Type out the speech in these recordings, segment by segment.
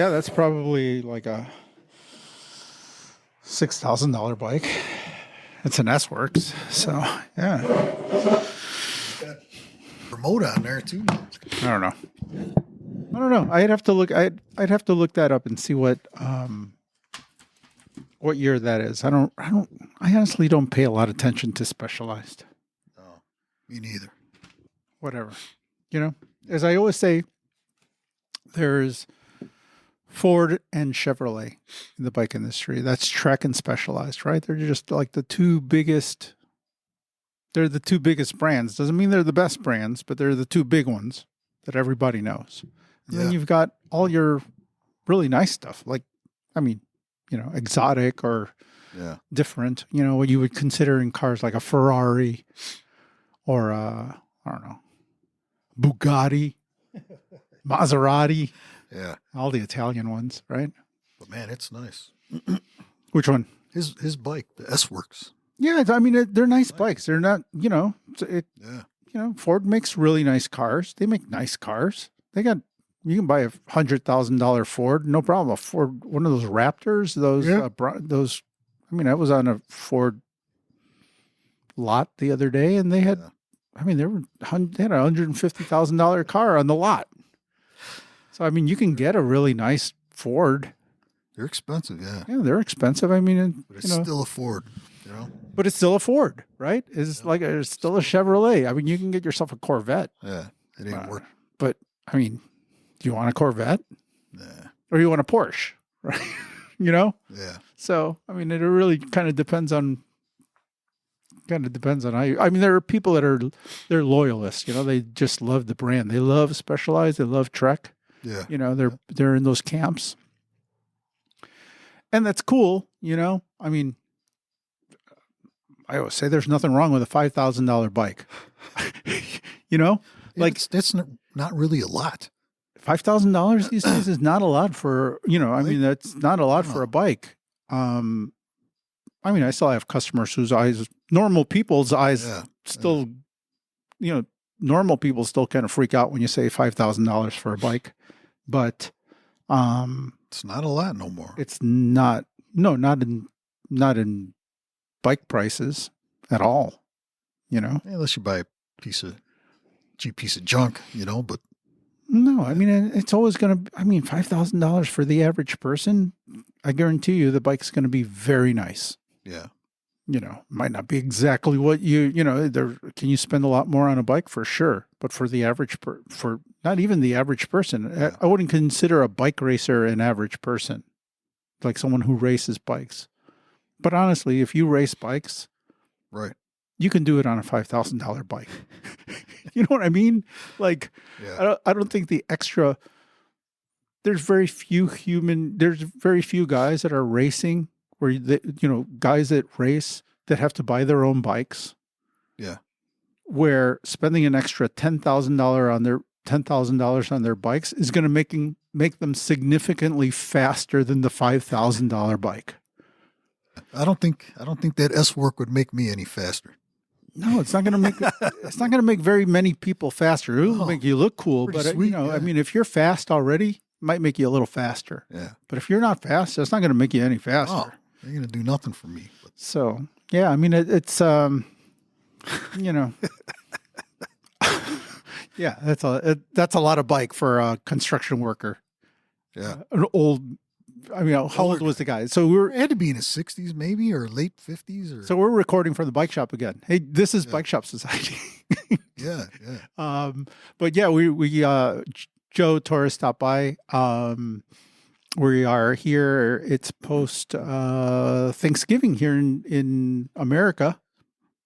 Yeah, that's probably like a $6,000 bike. It's an S-Works. So, yeah. Remote on there too. I don't know. I'd have to look. I'd have to look that up and see what year that is. I honestly don't pay a lot of attention to Specialized. No, me neither. Whatever. As I always say, there's Ford and Chevrolet in the bike industry. That's Trek and Specialized, right? They're just like the two biggest. They're the two biggest brands. Doesn't mean they're the best brands, but they're the two big ones that everybody knows. And then you've got all your really nice stuff, like, exotic or different, what you would consider in cars like a Ferrari or I don't know, Bugatti, Maserati. Yeah. All the Italian ones, right? But man, it's nice. Which one? His bike, the S-Works. Yeah, they're nice bikes. They're not, Ford makes really nice cars. They make nice cars. You can buy a $100,000 Ford, no problem. A Ford, one of those Raptors, I was on a Ford lot the other day, and they had, they had a $150,000 car on the lot. So, you can get a really nice Ford. They're expensive, yeah. Yeah, they're expensive. But it's still a Ford, But it's still a Ford, right? It's still a Chevrolet. You can get yourself a Corvette. Yeah, it ain't work. But, do you want a Corvette? Nah. Or you want a Porsche, right? Yeah. So, it really kind of depends on how you, there are people that they're loyalists, they just love the brand. They love Specialized. They love Trek. Yeah. They're in those camps. And that's cool, I always say there's nothing wrong with a $5,000 bike. That's not really a lot. $5,000 these days is not a lot for, that's not a lot for a bike. I still have customers whose eyes, normal people's eyes still, normal people still kind of freak out when you say $5,000 for a bike, but, it's not a lot no more. It's not in bike prices at all, Unless you buy a cheap piece of junk, but. No, it's always going to, $5,000 for the average person. I guarantee you the bike's going to be very nice. Yeah. Might not be exactly what can you spend a lot more on a bike? For sure. But for the average, for not even the average person, I wouldn't consider a bike racer an average person, like someone who races bikes. But honestly, if you race bikes, right, you can do it on a $5,000 bike. You know what I mean? Like, I don't think the extra, there's very few guys that are racing where, guys that race that have to buy their own bikes. Yeah. Where spending an extra $10,000 on their bikes is going to make them significantly faster than the $5,000 bike. I don't think that S-Work would make me any faster. No, it's not going to make very many people faster. It'll make you look cool, but sweet, if you're fast already, it might make you a little faster. Yeah. But if you're not fast, that's not going to make you any faster. Oh, they're going to do nothing for me. But. So, yeah, it's yeah, that's a lot of bike for a construction worker. Yeah. An old. How old was the guy? So it had to be in his 60s, maybe, or late 50s. Or... So we're recording from the bike shop again. Hey, this is Bike Shop Society. Yeah. But yeah, we Joe Torres stopped by. We are here. It's post Thanksgiving here in America.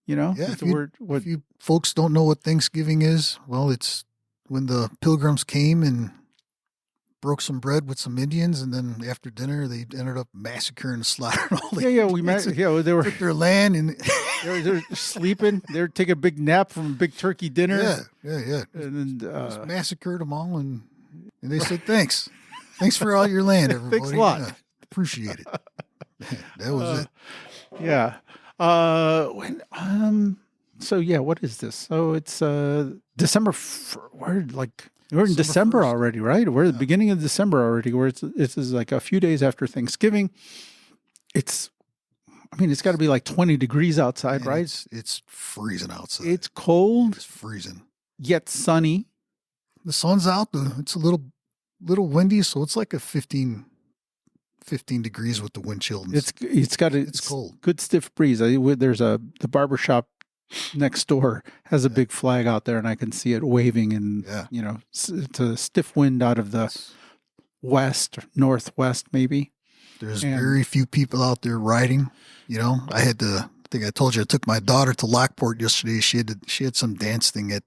If you folks don't know what Thanksgiving is, well, it's when the Pilgrims came and broke some bread with some Indians, and then after dinner they ended up massacring and slaughtering all the they were took their land and they're sleeping. They're taking a big nap from a big turkey dinner. Yeah. And then just massacred them all, and they said thanks for all your land, everybody. Thanks a lot. Yeah, appreciate it. That was it. Yeah. So yeah, what is this? So it's December. We're like We're in December 1st. already, right? We're at the beginning of December already, where it's like a few days after Thanksgiving. It's got to be like 20 degrees outside, Man, right? It's freezing outside. It's cold. It's freezing. Yet sunny. The sun's out. It's a little windy, so it's like a 15 degrees with the wind chill. It's cold. Good stiff breeze. There's the barber shop next door has a big flag out there, and I can see it waving, and it's a stiff wind out of the west, northwest, maybe. There's very few people out there riding. I think I told you I took my daughter to Lockport yesterday. She had some dance thing at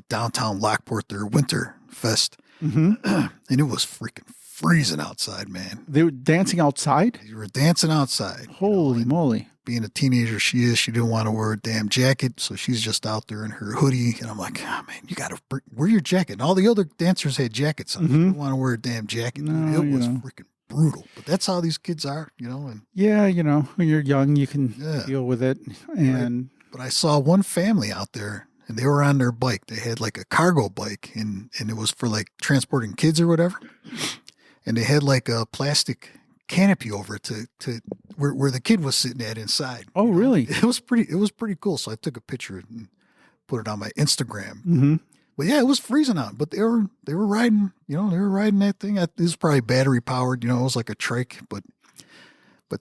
downtown Lockport, their winter fest. Mm-hmm. And it was freaking freezing outside, man. They were dancing outside? They were dancing outside. Holy moly. Being a teenager she didn't want to wear a damn jacket, so she's just out there in her hoodie. And I'm like, oh, man, you got to wear your jacket. And all the other dancers had jackets on. Mm-hmm. She didn't want to wear a damn jacket. No, it was freaking brutal. But that's how these kids are, And when you're young, you can deal with it. And But I saw one family out there, and they were on their bike. They had like a cargo bike, and it was for like transporting kids or whatever. And they had like a plastic canopy over it to where the kid was sitting at inside. Oh, really? It was pretty cool. So I took a picture and put it on my Instagram. Mm-hmm. But yeah, it was freezing out. But they were riding. They were riding that thing. It was probably battery powered. It was like a trike, but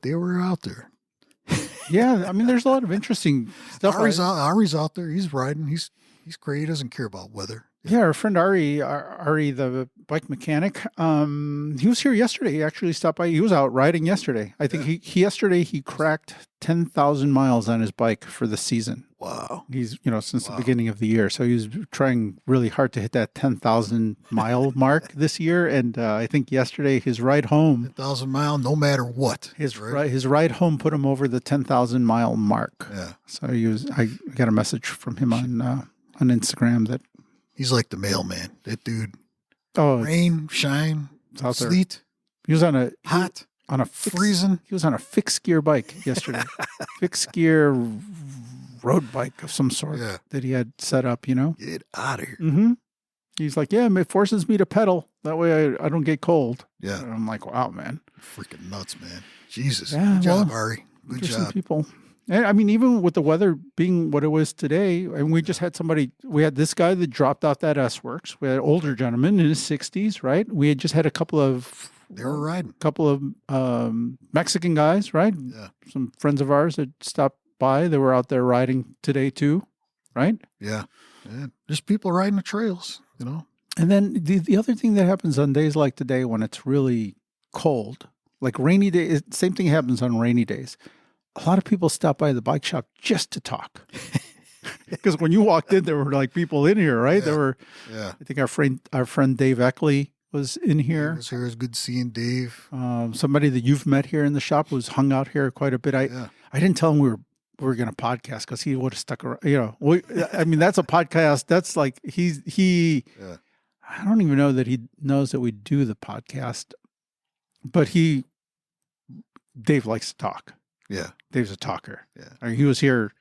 they were out there. Yeah, there's a lot of interesting stuff. Ari's out there. He's riding. He's great. He doesn't care about weather. Yeah, our friend Ari, the bike mechanic, he was here yesterday. He actually stopped by. He was out riding yesterday. I think yesterday he cracked 10,000 miles on his bike for the season. Wow. He's, since the beginning of the year. So he was trying really hard to hit that 10,000 mile mark this year. And I think yesterday his ride home. 10,000 mile, no matter what. His ride home put him over the 10,000 mile mark. Yeah. So I got a message from him on Instagram that. He's like the mailman. That dude. Oh, rain, shine, sleet. He was on freezing. He was on a fixed gear bike yesterday. Fixed gear road bike of some sort that he had set up. Get out of here. Mm-hmm. He's like, it forces me to pedal. That way I don't get cold. Yeah. And I'm like, wow, man. Freaking nuts, man. Jesus. Good job, Ari. Good job. People. And even with the weather being what it was today, and we just had we had this guy that dropped out that S-Works. We had an older gentleman in his 60s, right? We had just had a couple of Mexican guys, right? Yeah. Some friends of ours that stopped by. They were out there riding today too, right? Yeah. Just people riding the trails, And then the other thing that happens on days like today when it's really cold, like rainy days, same thing happens on rainy days. A lot of people stop by the bike shop just to talk. Because when you walked in, there were like people in here, right? Yeah. There were, I think our friend Dave Eckley was in here. Dave was here. It was good seeing Dave. Somebody that you've met here in the shop was hung out here quite a bit. I didn't tell him we were going to podcast because he would have stuck around. That's a podcast. That's like I don't even know that he knows that we do the podcast, but Dave likes to talk. Yeah. Dave's a talker. Yeah. He was here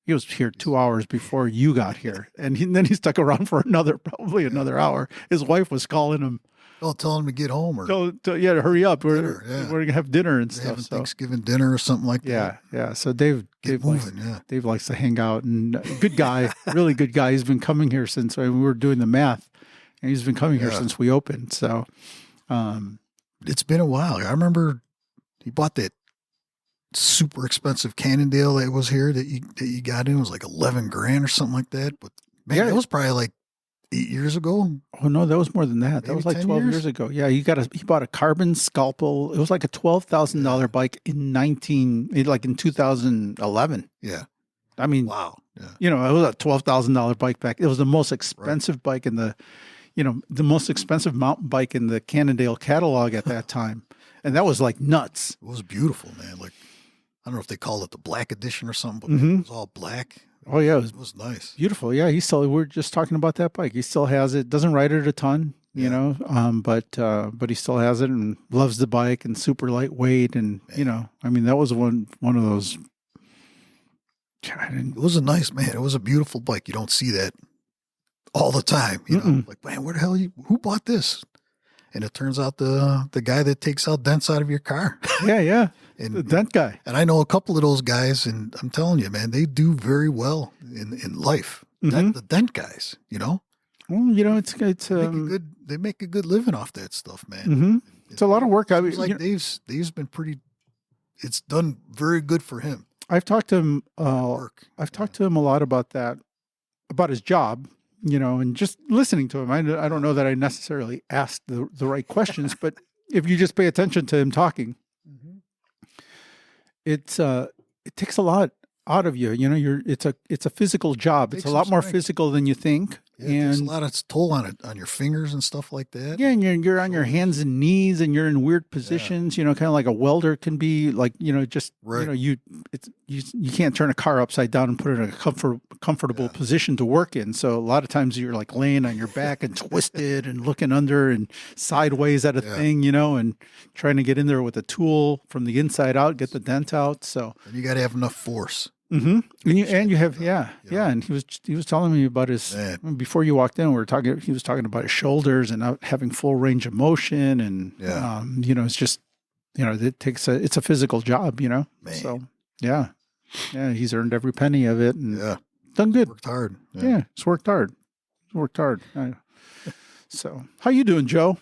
2 hours before you got here. And then he stuck around for probably another hour. His wife was calling him. Oh, tell him to get home or to hurry up. We're going to have dinner and stuff. Thanksgiving dinner or something like that. Yeah. So Dave likes to hang out, and good guy, really good guy. He's been coming here since we were doing the math, and he's been coming here since we opened. So it's been a while. I remember he bought that super expensive Cannondale that was here that you got in. It was like $11,000 or something like that. But man, that was probably like 8 years ago. Oh no, that was more than that. Maybe that was like 12 years ago. Yeah, he bought a carbon scalpel. It was like a $12,000 bike in 2011. Yeah. Wow. Yeah. It was a $12,000 bike back. It was the most expensive bike in the most expensive mountain bike in the Cannondale catalog at that time. And that was like nuts. It was beautiful, man. Like, I don't know if they call it the black edition or something, but it was all black. Oh yeah. It was nice. Beautiful. Yeah. We're just talking about that bike. He still has it. Doesn't ride it a ton, but he still has it and loves the bike and super lightweight. And, that was one of those. It was a nice, man. It was a beautiful bike. You don't see that all the time. You know, like, man, where the hell who bought this? And it turns out the guy that takes out dents out of your car. Yeah. And the dent guy. And I know a couple of those guys, and I'm telling you, man, they do very well in life. The dent guys, you know. Well, you know, it's they make a good living off that stuff, man. It's a lot of work. I mean, like Dave's been pretty. It's done very good for him. I've talked to him. I've talked to him a lot about that, about his job. You know, and just listening to him, I don't know that I necessarily asked the right questions, but if you just pay attention to him talking, it takes a lot out of you. You know, it's a physical job. It's a lot more physical than you think. Yeah, and there's a lot of toll on your fingers and stuff like that. Yeah, and you're on your hands and knees, and you're in weird positions. You know, kind of like a welder can be. Like, you know, just you know, you can't turn a car upside down and put it in a comfortable position to work in. So a lot of times you're like laying on your back and twisted and looking under and sideways at a thing, you know, and trying to get in there with a tool from the inside out, get the dent out. So and you got to have enough force. And you have and he was telling me about his before you walked in. He was talking about his shoulders and not having full range of motion, and you know, it's just, you know, it's a physical job, you know. Man. So yeah, he's earned every penny of it, and done good. Worked hard. He's worked hard. So how you doing, Joe?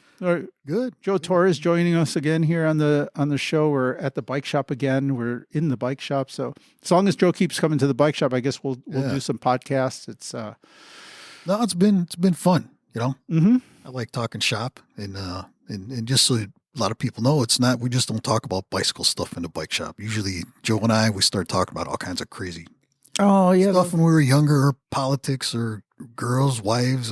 Good. Joe Torres joining us again here on the show. We're at the bike shop again. We're in the bike shop. So as long as Joe keeps coming to the bike shop, I guess we'll do some podcasts. It's no, it's been fun. You know, I like talking shop, and just so a lot of people know, it's not, we just don't talk about bicycle stuff in the bike shop. Usually Joe and I, we start talking about all kinds of crazy stuff when we were younger, or politics, or girls, wives,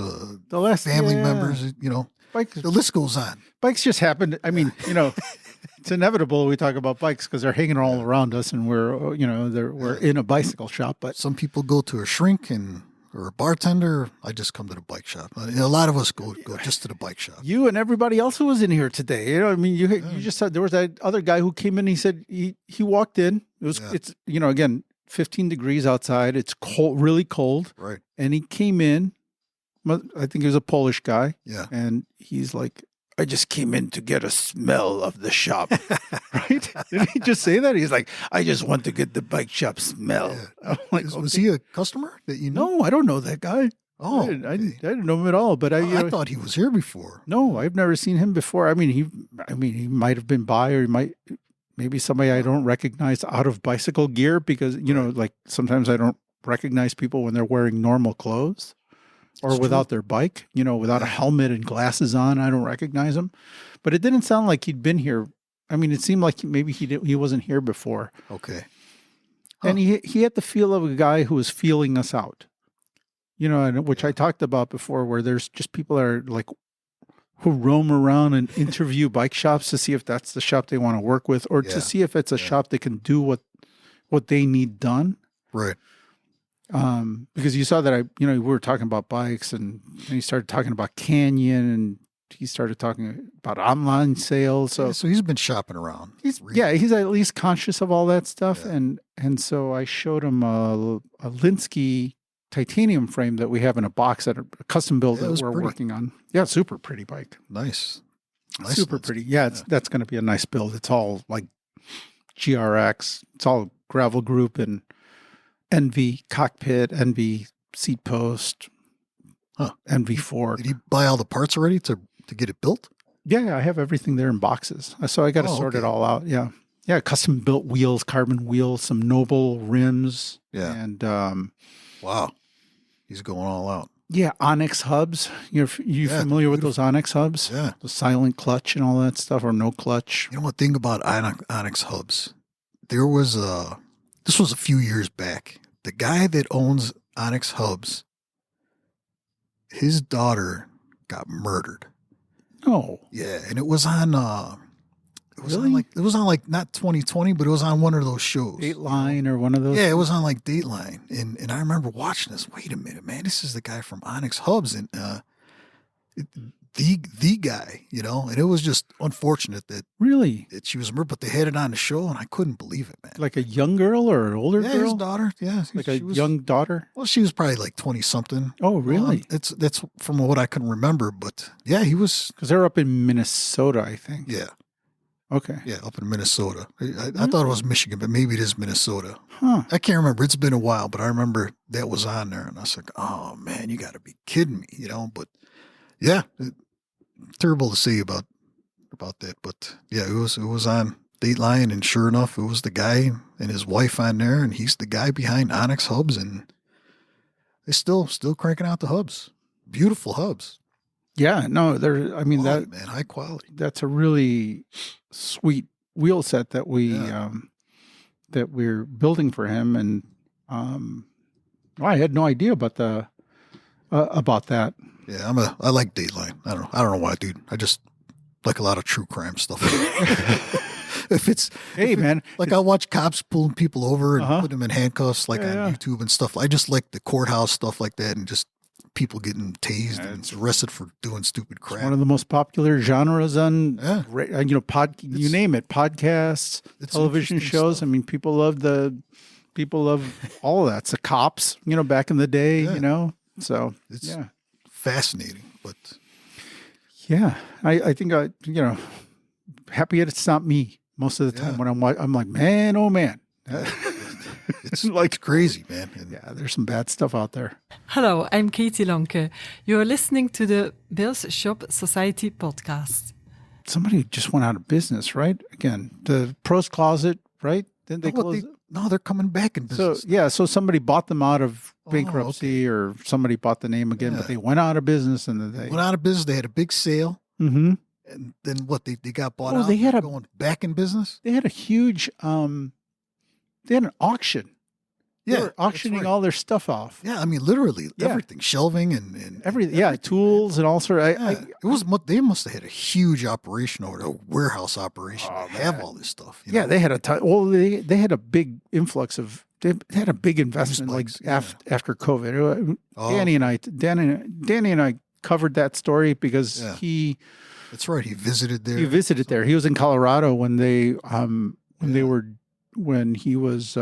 family members, you know. Bikes, the list goes on. Bikes just happen. I mean, you know, it's inevitable we talk about bikes because they're hanging all around us, and we're in a bicycle shop. But some people go to a shrink or a bartender. I just come to the bike shop. A lot of us go just to the bike shop. You and everybody else who was in here today. You know, I mean, you just said there was that other guy who came in. He said he walked in. It's, you know, again, 15 degrees outside. It's cold, really cold. Right. And he came in. I think he was a Polish guy. Yeah. And he's like, I just came in to get a smell of the shop. Right? Didn't he just say that? He's like, I just want to get the bike shop smell. Yeah. I'm like, was he a customer that you know? No, I don't know that guy. Oh, I didn't know him at all. But I thought he was here before. No, I've never seen him before. I mean, he might have been by, or maybe somebody I don't recognize out of bicycle gear, because, you know, like sometimes I don't recognize people when they're wearing normal clothes. Or without their bike, you know, without a helmet and glasses on, I don't recognize him. But it didn't sound like he'd been here. I mean, it seemed like maybe he wasn't here before. Okay. And he had the feel of a guy who was feeling us out, you know, which I talked about before, where there's just people that are like, who roam around and interview bike shops to see if that's the shop they want to work with, or to see if it's a shop that can do what they need done. Right. Because you saw that we were talking about bikes, and he started talking about Canyon, and he started talking about online sales. So he's been shopping around. He's at least conscious of all that stuff. Yeah. And so I showed him a Linsky titanium frame that we have in a box, that a custom build that we're working on. Yeah, super pretty bike. Nice Super pretty. Yeah, that's going to be a nice build. It's all like GRX. It's all gravel group and NV cockpit, NV seat post, NV fork. Did he buy all the parts already to get it built? Yeah, I have everything there in boxes. So I got to sort it all out. Yeah. Yeah, custom built wheels, carbon wheels, some Noble rims. Yeah. And wow. He's going all out. Yeah, Onyx hubs. You familiar with those Onyx hubs? Yeah. The silent clutch and all that stuff, or no clutch. You know, one thing about Onyx hubs, this was a few years back. The guy that owns Onyx hubs, his daughter got murdered. Oh. Yeah, and it was on Really? It was on not 2020, but it was on one of those shows. Dateline or one of those? Yeah, it was on like Dateline. And I remember watching this. Wait a minute, man. This is the guy from Onyx Hubs. And the guy, and it was just unfortunate that she was murdered, but they had it on the show, and I couldn't believe it, man. Like a young girl or an older girl? His daughter. Yeah, like a young daughter. Well, she was probably like 20 something. Oh, really? That's from what I can remember, but yeah, he was because they're up in Minnesota, I think. Yeah. Okay. Yeah, up in Minnesota. I thought it was Michigan, but maybe it is Minnesota. Huh. I can't remember. It's been a while, but I remember that was on there, and I was like, "Oh man, you got to be kidding me!" But yeah, terrible to say about that, but yeah, it was on Dateline, and sure enough, it was the guy and his wife on there, and he's the guy behind Onyx Hubs, and they still cranking out the hubs, beautiful hubs. Yeah, no, high quality. That's a really sweet wheel set that that we're building for him, and I had no idea about that. Yeah, I like Dateline. I don't know why, dude. I just like a lot of true crime stuff. Man, I watch cops pulling people over and putting them in handcuffs, on YouTube and stuff. I just like the courthouse stuff like that, and just people getting tased and arrested for doing stupid crap. It's one of the most popular genres on, you name it, podcasts, television shows. Stuff. I mean, people love all of that. It's the cops, back in the day, so it's fascinating, but yeah, I think happy it's not me most of the time when I'm like, man, oh man. It's like crazy, man. Yeah, there's some bad stuff out there. Hello, I'm Katie Lonke. You're listening to the Bills Shop Society podcast. Somebody just went out of business, right? Again, the Pros Closet, right? Didn't they close? No, they're coming back in business. So somebody bought them out of bankruptcy, or somebody bought the name again, but they went out of business, and then they went out of business. They had a big sale. Mm-hmm. And then what? They got bought out. They had going back in business. They had a huge. They had an auction. They were auctioning all their stuff off. Yeah, I mean, literally everything, shelving and everything. Yeah, tools and all sorts. It was. They must have had a huge operation over a warehouse operation to have all this stuff. They had they had a big influx of. They had a big investment after COVID. Danny and I covered that story because he. That's right. He visited there. He was in Colorado when he was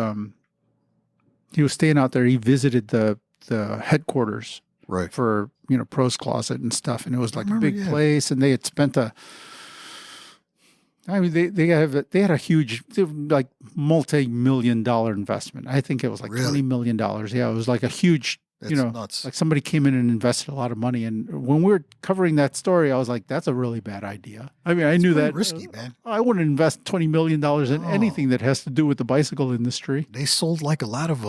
staying out there. He visited the headquarters for Pros Closet and stuff, and it was like a big place. And they had spent they had a huge like multi-million-dollar investment. I think it was like $20 million. Yeah, it was like a huge. That's nuts. Like somebody came in and invested a lot of money. And when we were covering that story, I was like, that's a really bad idea. I mean, I knew that. Risky, man. I wouldn't invest $20 million in anything that has to do with the bicycle industry. They sold like a lot of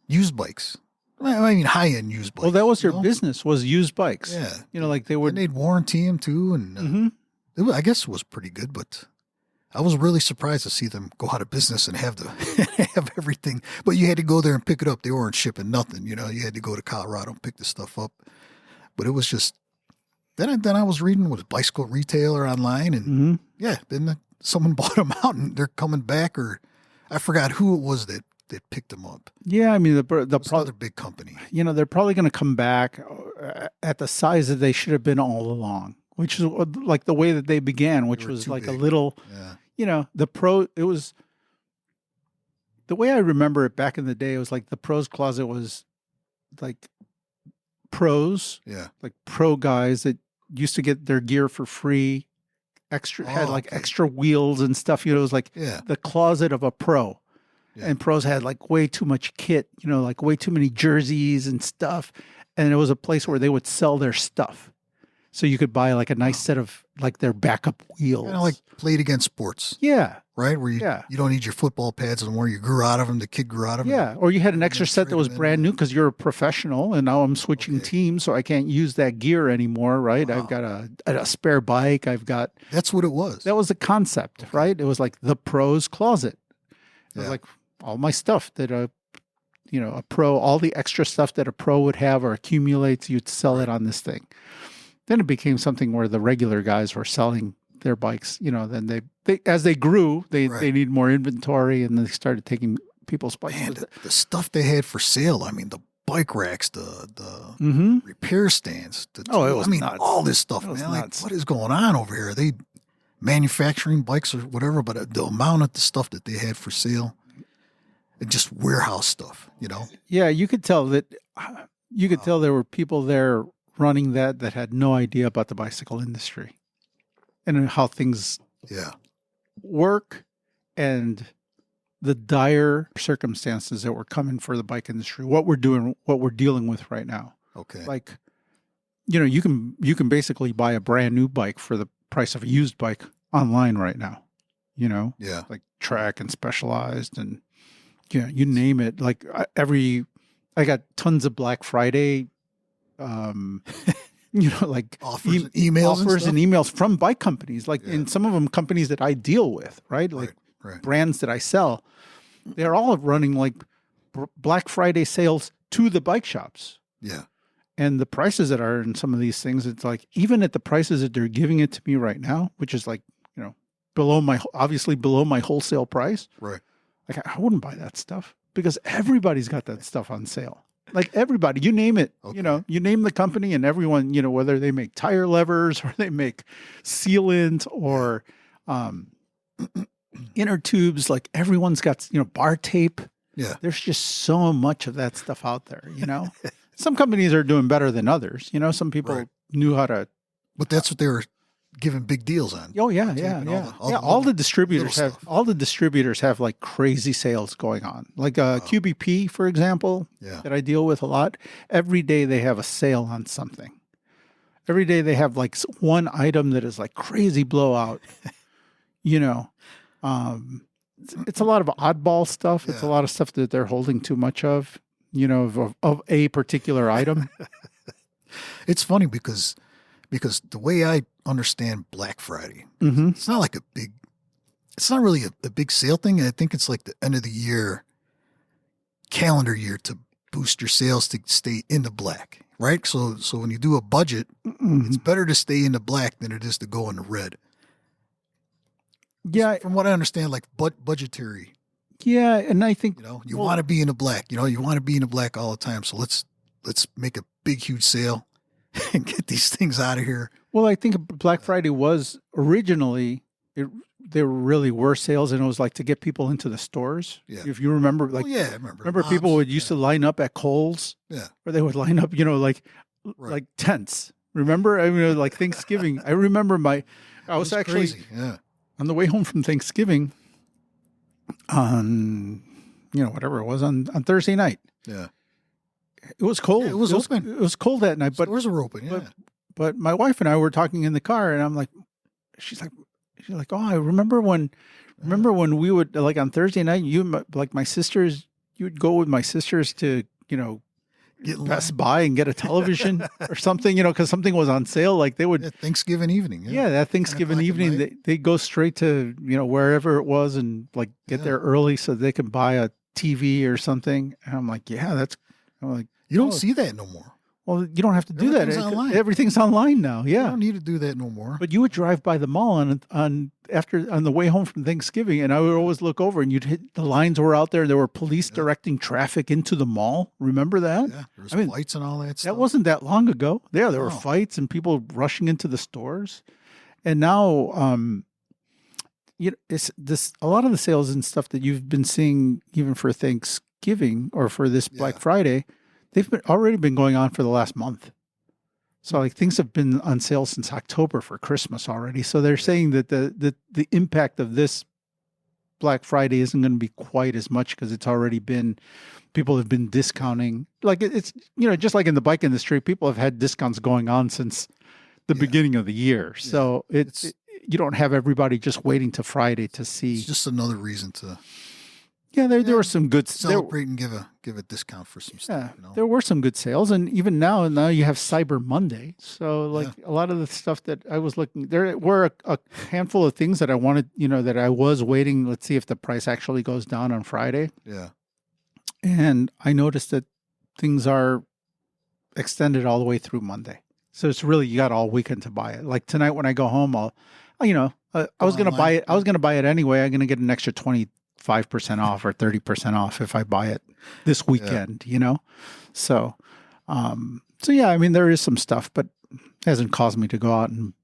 used bikes. I mean, high-end used bikes. Well, that was their business, was used bikes. Yeah. Like they would. And they'd warranty them too. And I guess it was pretty good, but I was really surprised to see them go out of business and have have everything. But you had to go there and pick it up. They weren't shipping nothing. You had to go to Colorado and pick the stuff up. But it was just then I was reading with Bicycle Retailer online, and then someone bought them out, and they're coming back. Or I forgot who it was that picked them up. Yeah, I mean another big company. They're probably going to come back at the size that they should have been all along, which is like the way that they began, which was like big. A little. Yeah. It was the way I remember it back in the day. It was like the Pros Closet was like pros, like pro guys that used to get their gear for free, extra wheels and stuff. It was like the closet of a pro, and pros had like way too much kit, like way too many jerseys and stuff. And it was a place where they would sell their stuff. So you could buy like a nice set of like their backup wheels. Kind of like Played Against Sports. Yeah. Right? Where you don't need your football pads anymore. You grew out of them. The kid grew out of them. Yeah. Or you had an extra set that was brand new because you're a professional, and now I'm switching teams, so I can't use that gear anymore, right? Wow. I've got a spare bike. That's what it was. That was the concept, right? It was like the Pros Closet. It was like all my stuff that a pro, all the extra stuff that a pro would have or accumulates, you'd sell it on this thing. Then it became something where the regular guys were selling their bikes. Then they as they grew, they need more inventory, and they started taking people's bikes. Man, the stuff they had for sale. I mean, the bike racks, the repair stands. It was nuts. All this stuff, man. Like, what is going on over here? Are they manufacturing bikes or whatever? But the amount of the stuff that they had for sale, and just warehouse stuff, you know? Yeah, you could tell that. You could tell there were people there running that had no idea about the bicycle industry and how things work and the dire circumstances that were coming for the bike industry, what we're dealing with right now. Okay. Like, you can basically buy a brand new bike for the price of a used bike online right now, Yeah. like Track and Specialized and you name it. Like I got tons of Black Friday, like offers, and emails from bike companies, like in some of them companies that I deal with, right? Like brands that I sell, they're all running like Black Friday sales to the bike shops. Yeah. And the prices that are in some of these things, it's like, even at the prices that they're giving it to me right now, which is like, below my wholesale price. Right. Like I wouldn't buy that stuff because everybody's got that stuff on sale. Like everybody, you name it, you name the company and everyone, whether they make tire levers or they make sealant or inner tubes, like everyone's got, bar tape. Yeah. There's just so much of that stuff out there, Some companies are doing better than others. Some people knew how to. But that's what they were giving big deals on. Oh yeah. All the distributors have like crazy sales going on. Like QBP, for example, that I deal with a lot. Every day they have a sale on something. Every day they have like one item that is like crazy blowout. It's a lot of oddball stuff. It's a lot of stuff that they're holding too much of. Of a particular item. It's funny because the way I understand Black Friday, it's not like it's not really a big sale thing. I think it's like the end of the year, calendar year, to boost your sales to stay in the black, right? So when you do a budget, it's better to stay in the black than it is to go in the red. Yeah. From what I understand, like budgetary. Yeah, and I think you want to be in the black. You want to be in the black all the time. So let's make a big, huge sale and get these things out of here. Well, I think Black Friday was originally there really were sales, and it was like to get people into the stores. Yeah. If you remember, like, I remember. Remember, people would used to line up at Kohl's. Yeah. Or they would line up, like tents. Remember, I mean, like Thanksgiving. I remember I was actually crazy. Yeah. On the way home from Thanksgiving. On, whatever it was on Thursday night. Yeah. It was cold. Yeah, it was open. It was cold that night, but stores were open. Yeah. But my wife and I were talking in the car, and I'm like, she's like, oh, I remember when we would, like, on Thursday night, like my sisters, you would go with my sisters to, Best Buy and get a television or something, because something was on sale. Like they would Thanksgiving evening. Yeah, that Thanksgiving evening, they go straight to, wherever it was and like get there early so they can buy a TV or something. And I'm like, I'm like, you don't see that no more. Well, you don't have to do that. Everything's online now. Yeah. You don't need to do that no more. But you would drive by the mall on the way home from Thanksgiving, and I would always look over, and you'd hit the lines were out there. There were police directing traffic into the mall. Remember that? Yeah. There was fights and all that stuff. That wasn't that long ago. Yeah, there were fights and people rushing into the stores. And now, it's this. A lot of the sales and stuff that you've been seeing, even for Thanksgiving or for this Black Friday, they've already been going on for the last month. So like things have been on sale since October for Christmas already. So they're saying that the impact of this Black Friday isn't going to be quite as much because it's already been, people have been discounting. Like it's, just like in the bike industry, people have had discounts going on since the beginning of the year. Yeah. So you don't have everybody just waiting to Friday to see. It's just another reason to. Yeah, there were some good celebrate and give a discount for some stuff. There were some good sales, and even now you have Cyber Monday. So a lot of the stuff that I was looking, there were a handful of things that I wanted, that I was waiting. Let's see if the price actually goes down on Friday. Yeah, and I noticed that things are extended all the way through Monday. So it's really, you got all weekend to buy it. Like tonight when I go home, I was going to buy it. I was going to buy it anyway. I'm going to get an extra 25% off or 30% off if I buy it this weekend, So, yeah, I mean, there is some stuff, but it hasn't caused me to go out and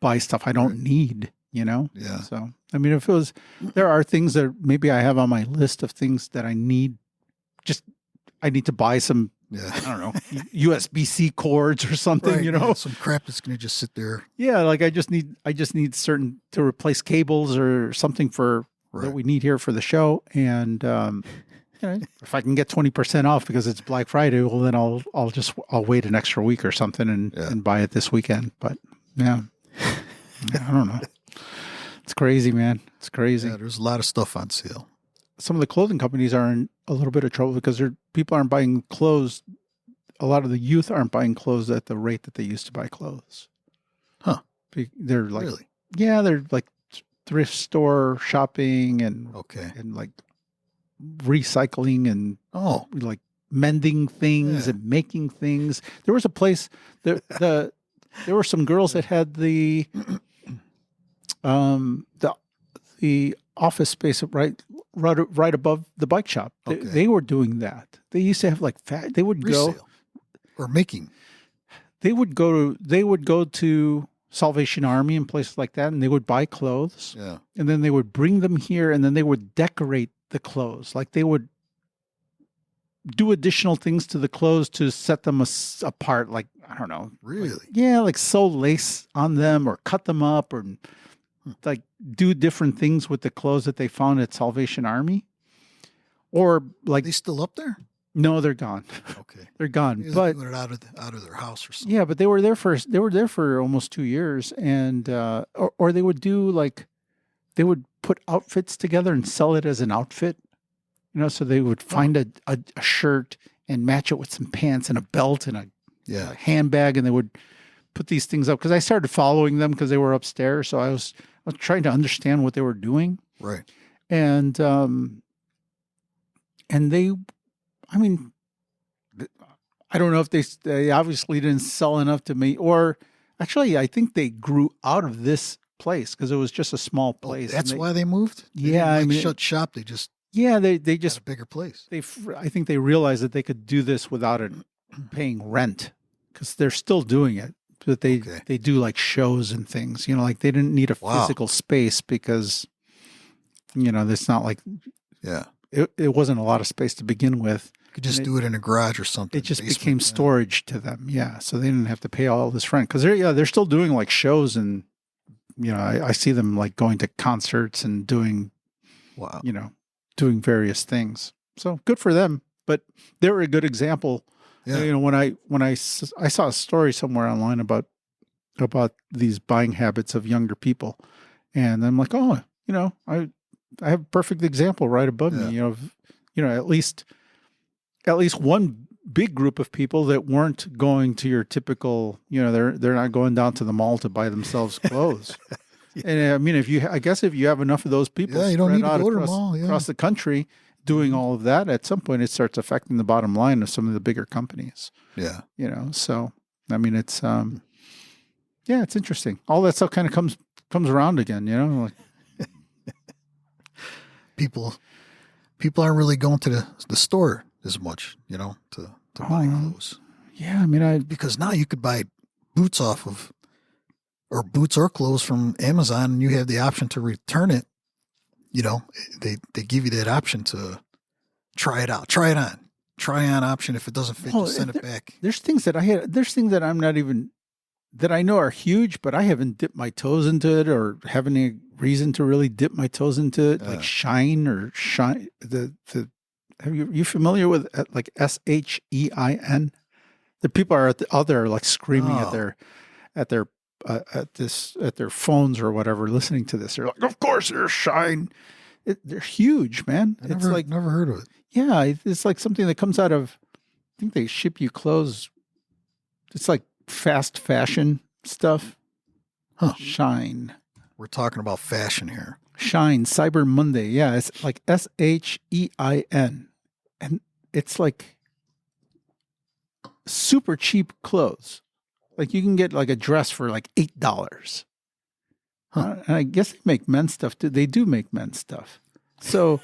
buy stuff I don't need, Yeah. So, I mean, if it was, there are things that maybe I have on my list of things that I need, I need to buy some, I don't know, USB-C cords or something, some crap that's going to just sit there. Yeah. Like I just need certain to replace cables or something that we need here for the show. And, if I can get 20% off because it's Black Friday, well, then I'll wait an extra week or something and buy it this weekend. But yeah, I don't know. It's crazy, man. It's crazy. Yeah, there's a lot of stuff on sale. Some of the clothing companies are in a little bit of trouble because people aren't buying clothes. A lot of the youth aren't buying clothes at the rate that they used to buy clothes. Huh. They're like, really? Yeah, they're like thrift store shopping and like recycling and like mending things and making things. There was a place there were some girls that had the office space right above the bike shop. They were doing that. They used to have like they would resale. Go or making. They would go to Salvation Army and places like that, and they would buy clothes. Yeah. And then they would bring them here, and then they would decorate the clothes. Like they would do additional things to the clothes to set them apart. Like, I don't know. Really? Like sew lace on them or cut them up or like do different things with the clothes that they found at Salvation Army. Or like. Are they still up there? No, they're gone. Okay. They're gone. But it out of their house or something. Yeah, but they were there for almost 2 years, and or they would do like they would put outfits together and sell it as an outfit. So they would find a shirt and match it with some pants and a belt and a handbag, and they would put these things up. Because I started following them because they were upstairs, so I was trying to understand what they were doing. Right. And they. I mean, I don't know if they obviously didn't sell enough to me, or actually, I think they grew out of this place because it was just a small place. That's why they moved? They didn't shut shop. They just they just had a bigger place. I think they realized that they could do this without paying rent because they're still doing it. But they do like shows and things. Like they didn't need a physical space because it's not like it wasn't a lot of space to begin with. You could just do it in a garage or something. It just became storage to them. Yeah. So they didn't have to pay all this rent because they're still doing like shows and, I see them like going to concerts and doing, doing various things. So good for them. But they were a good example. Yeah. When I saw a story somewhere online about these buying habits of younger people, and I'm like, I have a perfect example right above me, at least one big group of people that weren't going to your typical, they're not going down to the mall to buy themselves clothes. And I mean, if you have enough of those people you don't need to go to the mall, across the country doing all of that, at some point it starts affecting the bottom line of some of the bigger companies. Yeah. So I mean, it's it's interesting. All that stuff kind of comes around again, like people aren't really going to the store as much, to buy clothes. Yeah, I mean, because now you could buy boots boots or clothes from Amazon, and you have the option to return it. They give you that option to try it out, try on option. If it doesn't fit, just send it back. There's things that I'm not even, that I know are huge, but I haven't dipped my toes into it or have any reason to really dip my toes into it, like Shine. Are you familiar with like SHEIN? The people are out there like screaming at their phones or whatever, listening to this. They're like, of course, there's Shine. They're huge, man. It's like never heard of it. Yeah, it's like something that comes out of. I think they ship you clothes. It's like fast fashion stuff. Huh. Shine. We're talking about fashion here. Shine, Cyber Monday. Yeah, it's like SHEIN. And it's like super cheap clothes. Like you can get like a dress for like $8. Huh. And I guess they make men's stuff too. They do make men's stuff. So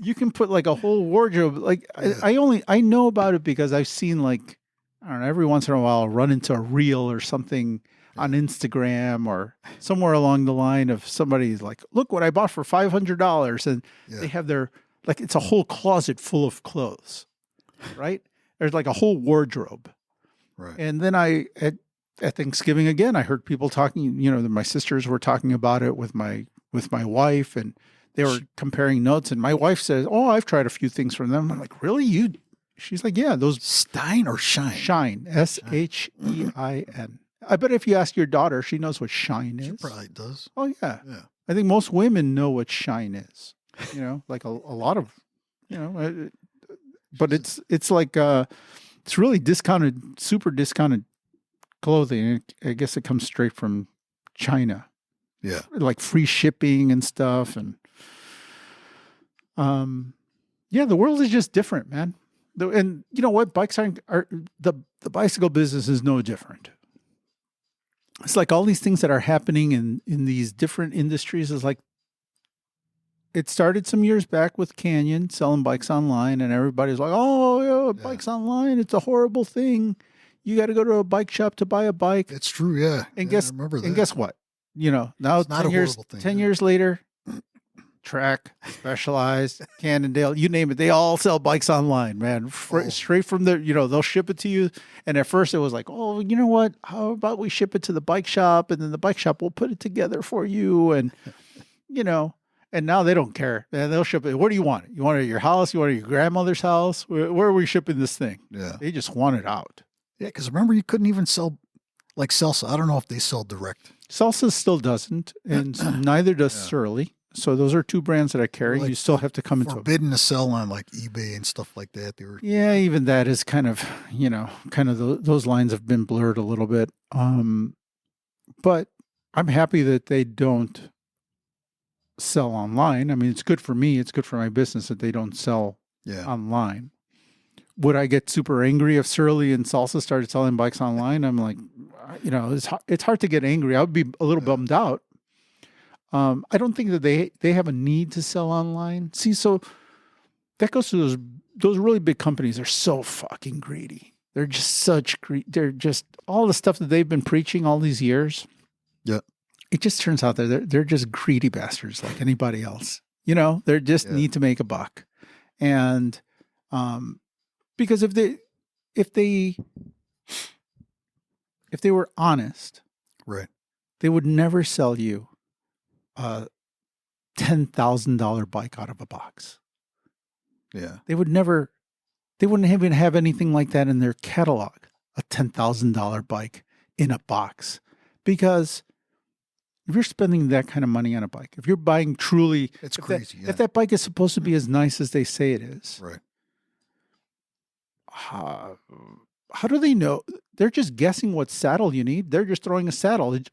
You can put like a whole wardrobe. Like I know about it because I've seen like, I don't know, every once in a while I'll run into a reel or something on Instagram or somewhere along the line of somebody's like, look what I bought for $500. And they have their, like, it's a whole closet full of clothes, right? There's like a whole wardrobe. Right. And then at Thanksgiving again, I heard people talking, my sisters were talking about it with my wife, and they were comparing notes. And my wife says, oh, I've tried a few things from them. I'm like, really? She's like, yeah, those Stein or Shine? Shine, Shein. I bet if you ask your daughter, she knows what Shine is. She probably does. Oh yeah. I think most women know what Shine is. Like a lot of, but it's like it's really discounted, super discounted clothing. I guess it comes straight from China. Yeah. Like free shipping and stuff. And the world is just different, man. And you know what? Bikes are the bicycle business is no different. It's like all these things that are happening in these different industries is like, it started some years back with Canyon selling bikes online, and everybody's like, oh, yeah, bikes online, it's a horrible thing. You got to go to a bike shop to buy a bike. It's true, yeah. And I remember that. And guess what? Now it's not 10 years, thing, 10 years later, Track, Specialized, Cannondale, you name it, they all sell bikes online, man. Straight from the, they'll ship it to you. And at first it was like, oh, you know what? How about we ship it to the bike shop, and then the bike shop will put it together for you. And, and now they don't care. They'll ship it. What do you want? You want it at your house? You want it at your grandmother's house? Where are we shipping this thing? Yeah. They just want it out. Yeah, because remember, you couldn't even sell, like Salsa. I don't know if they sell direct. Salsa still doesn't, and neither does Surly. So those are two brands that I carry. You still have to come into forbidden to sell on like eBay and stuff like that. They were even that is kind of those lines have been blurred a little bit. But I'm happy that they don't sell online. I mean, it's good for me. It's good for my business that they don't sell online. Would I get super angry if Surly and Salsa started selling bikes online? I'm like, it's hard to get angry. I would be a little bummed out. I don't think that they have a need to sell online. See, so that goes to those really big companies. They're so fucking greedy. They're just they're just all the stuff that they've been preaching all these years. Yeah. It just turns out that they're just greedy bastards like anybody else. They just need to make a buck. And because if they were honest, right, they would never sell you a $10,000 bike out of a box. Yeah. They wouldn't even have anything like that in their catalog, a $10,000 bike in a box. Because if you're spending that kind of money on a bike, if you're buying truly, it's crazy. If that bike is supposed to be as nice as they say it is, right? How do they know? They're just guessing what saddle you need. They're just throwing a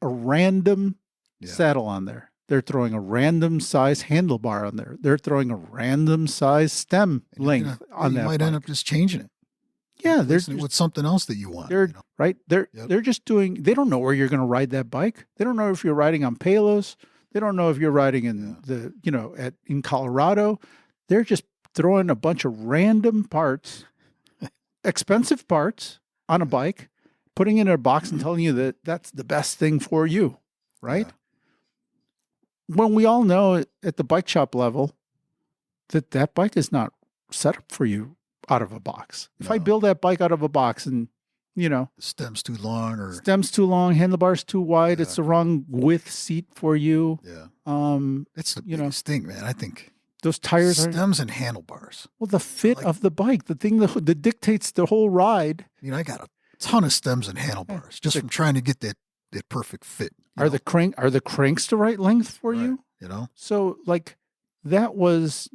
random saddle on there. They're throwing a random size handlebar on there. They're throwing a random size stem length on that. You might end up just changing it. Yeah, they're with something else that you want. Right. They're just doing. They don't know where you're going to ride that bike. They don't know if you're riding on Palos. They don't know if you're riding in in Colorado. They're just throwing a bunch of random parts, expensive parts on a bike, putting it in a box and telling you that that's the best thing for you, right? Yeah. When we all know at the bike shop level that bike is not set up for you out of a box. If I build that bike out of a box and, the stem's too long handlebars too wide, it's the wrong width seat for you. Yeah. It's the biggest thing, man. I think those tires stems and handlebars. Well, the fit of the bike, the thing that dictates the whole ride. I got a ton of stems and handlebars just from trying to get that perfect fit. Are the cranks the right length for you? So like that was,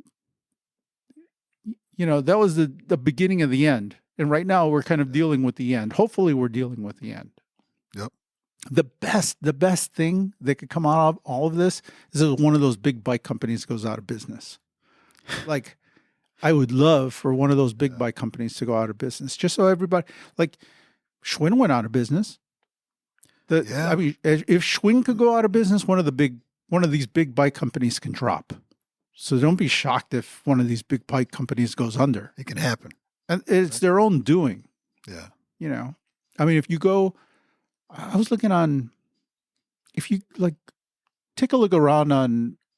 that was the beginning of the end. And right now we're kind of dealing with the end. Hopefully we're dealing with the end. Yep. The best thing that could come out of all of this is that one of those big bike companies goes out of business. Like I would love for one of those big bike companies to go out of business, just so everybody, like Schwinn went out of business. I mean, if Schwinn could go out of business, one of these big bike companies can drop. So don't be shocked if one of these big bike companies goes under. It can happen. And it's their own doing. Yeah. You know, I mean, if you go, I was looking on, if you like, take a look around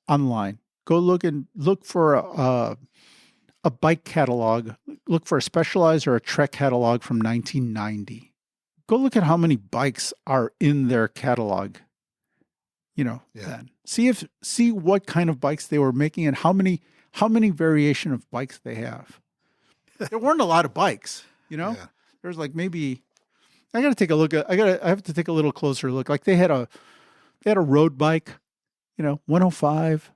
online, go look for a bike catalog, look for a Specialized or a Trek catalog from 1990. Go look at how many bikes are in their catalog. Then see what kind of bikes they were making and how many variation of bikes they have. There weren't a lot of bikes, Yeah. There's like maybe I have to take a little closer look. Like they had a road bike, 105,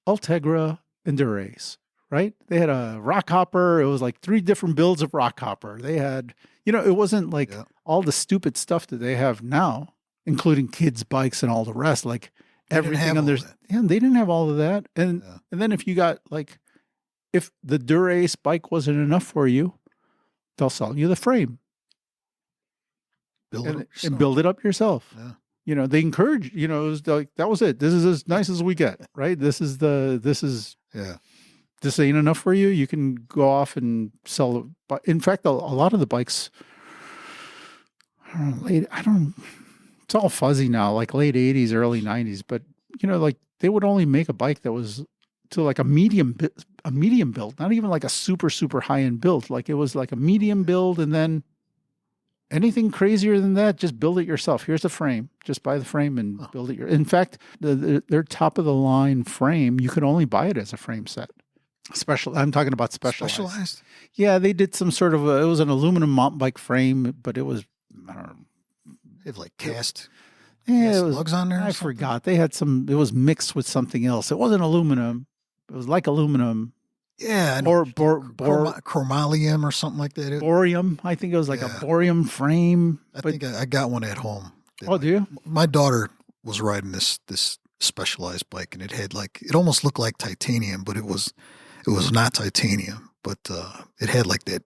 Ultegra, and Durace, right? They had a rock hopper. It was like 3 different builds of rock hopper. They had, it wasn't like all the stupid stuff that they have now, including kids' bikes and all the rest, like everything on their, they didn't have all of that. And then if you got like, if the Durace bike wasn't enough for you, they'll sell you the frame. And build it up yourself. Yeah. They encourage, it was like, that was it. This is as nice as we get, right? This ain't enough for you. You can go off and sell. But in fact, a lot of the bikes, it's all fuzzy now, like late 80s, early 90s. But, like they would only make a bike that was to like a medium build, not even like a super, super high end build. Like it was like a medium build. And then anything crazier than that, just build it yourself. Here's the frame. Just buy the frame and build it. In fact, their top of the line frame, you could only buy it as a frame set. I'm talking about Specialized. Yeah, they did some sort of it was an aluminum mountain bike frame, but it was, I don't know. It had like cast lugs on there. I forgot. They had it was mixed with something else. It wasn't aluminum. It was like aluminum. Yeah. Or chromium or something like that. Borium. I think it was like a borium frame. I think I got one at home. Oh, do you? My daughter was riding this Specialized bike, and it had it almost looked like titanium, but it was not titanium, but it had like that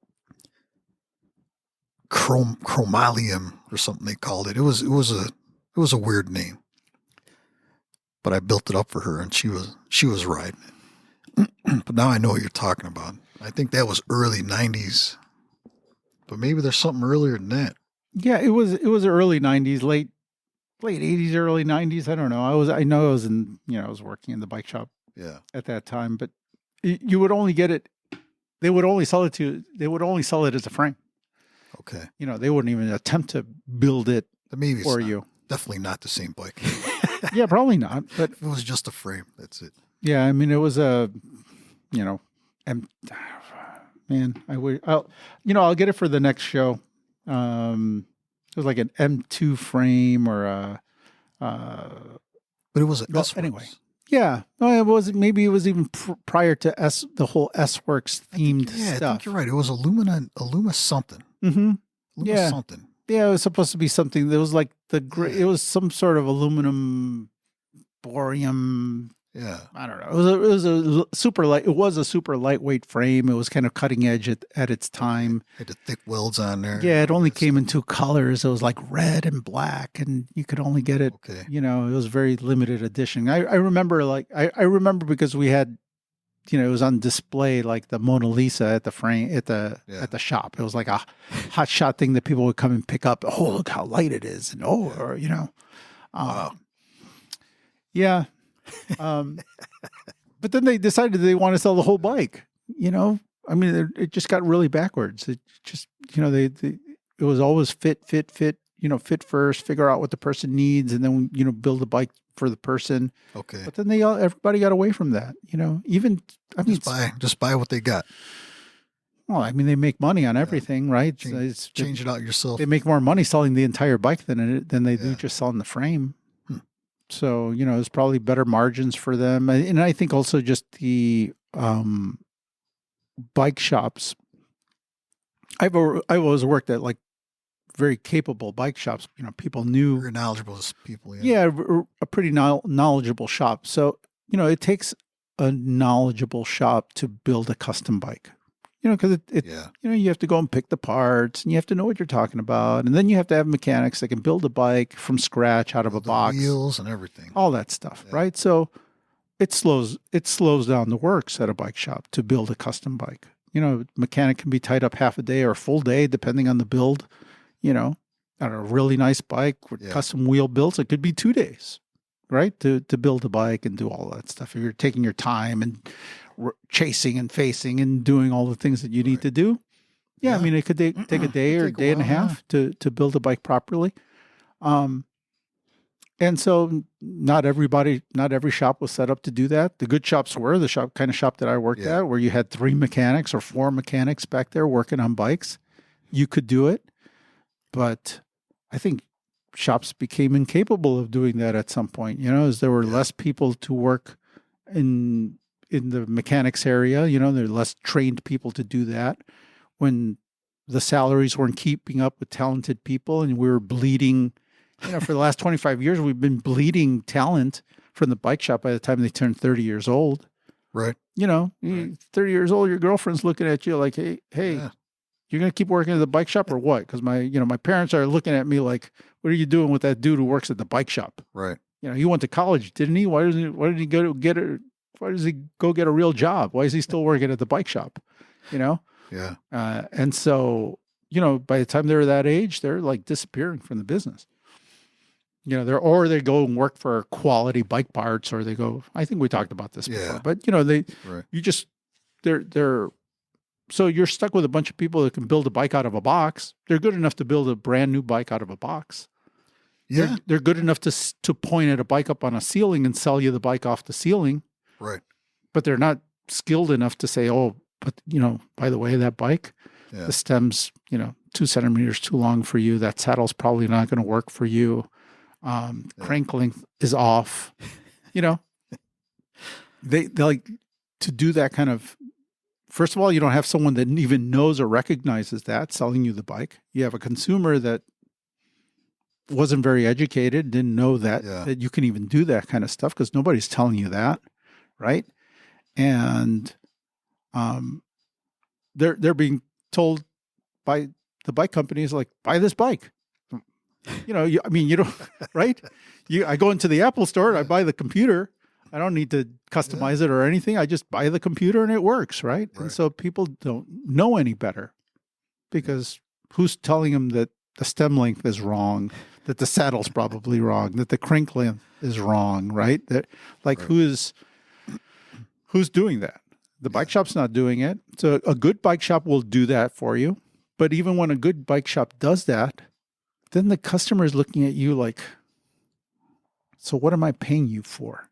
chromium or something they called it. It was a weird name, but I built it up for her, and she was riding it. But now I know what you're talking about. I think that was early 90s, but maybe there's something earlier than that. Yeah, it was early 90s, late 80s, early 90s. I don't know. I was working in the bike shop at that time, but you would only get it. They would only sell it as a frame. Okay. They wouldn't even attempt to build it for you. Definitely not the same bike. Yeah, probably not. But it was just a frame. That's it. Yeah, I mean, it was I'll get it for the next show. It was like an M2 frame or but it was an S-Works. Anyway. Yeah, no, it was. Maybe it was even prior to the whole S-Works themed stuff. I think you're right. It was Aluma something. Mm-hmm. Aluma something. Yeah, it was supposed to be something that was like it was some sort of aluminum, borium. Yeah, I don't know. It was a super light. It was a super lightweight frame. It was kind of cutting edge at its time. Had the thick welds on there. Yeah, it only came in 2 colors. It was like red and black, and you could only get it. Okay. It was very limited edition. I remember I remember because we had, it was on display like the Mona Lisa at the frame at the shop. It was like a hot shot thing that people would come and pick up. Oh, look how light it is, and wow. Yeah. But then they decided they want to sell the whole bike. I mean, it just got really backwards. It just, it was always fit, fit first, figure out what the person needs, and then, build a bike for the person. Okay. But then everybody got away from that, just buy what they got. Well, I mean, they make money on everything, right? Change it out yourself. They make more money selling the entire bike than they do just selling the frame. So, it's probably better margins for them. And I think also just the bike shops. I've always worked at like very capable bike shops. People knew. Very knowledgeable people. Yeah, a pretty knowledgeable shop. So, it takes a knowledgeable shop to build a custom bike. Because you have to go and pick the parts, and you have to know what you're talking about, and then you have to have mechanics that can build a bike from scratch out of a box, wheels and everything, all that stuff, right? So it slows down the works at a bike shop to build a custom bike. Mechanic can be tied up half a day or a full day, depending on the build. On a really nice bike with custom wheel builds, it could be 2 days, right? To build a bike and do all that stuff. If you're taking your time and chasing and facing and doing all the things that you need to do. Yeah, I mean, it could take a day or a day and a half to build a bike properly. And so not every shop was set up to do that. The good shops were the kind of shop that I worked at, where you had 3 mechanics or 4 mechanics back there working on bikes. You could do it, but I think shops became incapable of doing that at some point, as there were less people to work in the mechanics area, there are less trained people to do that. When the salaries weren't keeping up with talented people and we were bleeding, for the last 25 years, we've been bleeding talent from the bike shop by the time they turn 30 years old. Right. 30 years old, your girlfriend's looking at you like, hey, you're going to keep working at the bike shop or what? Because my parents are looking at me like, what are you doing with that dude who works at the bike shop? Right. He went to college, didn't he? Why did he go get a real job? Why is he still working at the bike shop? Yeah. And so, by the time they're that age, they're like disappearing from the business. They go and work for quality bike parts, or they go, I think we talked about this before, but so you're stuck with a bunch of people that can build a bike out of a box. They're good enough to build a brand new bike out of a box. Yeah. They're good enough to point at a bike up on a ceiling and sell you the bike off the ceiling. Right. But they're not skilled enough to say, oh, but by the way, that bike, the stem's, 2 centimeters too long for you. That saddle's probably not going to work for you. Crank length is off. They like to do that kind of. First of all, you don't have someone that even knows or recognizes that selling you the bike. You have a consumer that wasn't very educated, didn't know that you can even do that kind of stuff because nobody's telling you that, right? And they're being told by the bike companies, like, buy this bike. You don't, right? I go into the Apple store, I buy the computer. I don't need to customize it or anything. I just buy the computer and it works, right? And so people don't know any better because who's telling them that the stem length is wrong, that the saddle's probably wrong, that the crank length is wrong, right? That who's doing that? The bike shop's not doing it. So a good bike shop will do that for you. But even when a good bike shop does that, then the customer is looking at you like, so what am I paying you for?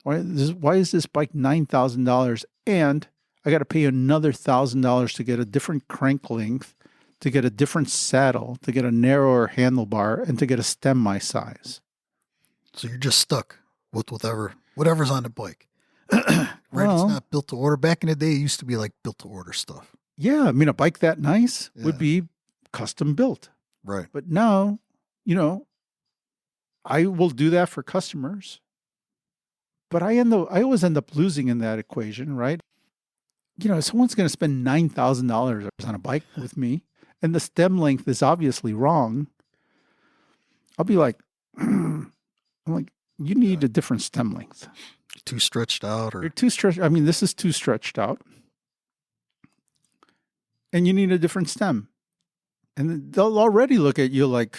Why is this bike $9,000 and I got to pay another $1,000 to get a different crank length, to get a different saddle, to get a narrower handlebar, and to get a stem my size? So you're just stuck with whatever's on the bike. Right? It's not built to order. Back in the day, it used to be like built to order stuff. Yeah. I mean, a bike that nice would be custom built. Right. But now, I will do that for customers. But I always end up losing in that equation, right? Someone's going to spend $9,000 on a bike with me, and the stem length is obviously wrong. I'll be like, you need a different stem length. You're too stretched out, or you're too stretched. I mean, this is too stretched out, and you need a different stem. And they'll already look at you like,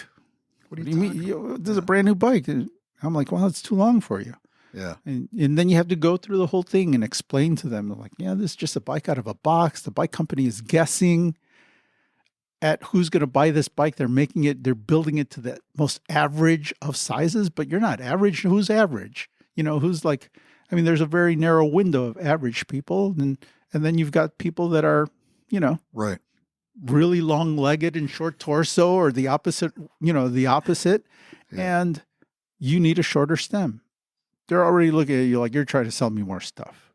what do you mean? This is a brand new bike. And I'm like, well, it's too long for you. Yeah. And then you have to go through the whole thing and explain to them, like, this is just a bike out of a box. The bike company is guessing at who's going to buy this bike. They're building it to the most average of sizes, but you're not average. Who's average? Who's like, there's a very narrow window of average people. And then you've got people that are, right, really long-legged and short torso, or the opposite. And you need a shorter stem. They're already looking at you like you're trying to sell me more stuff.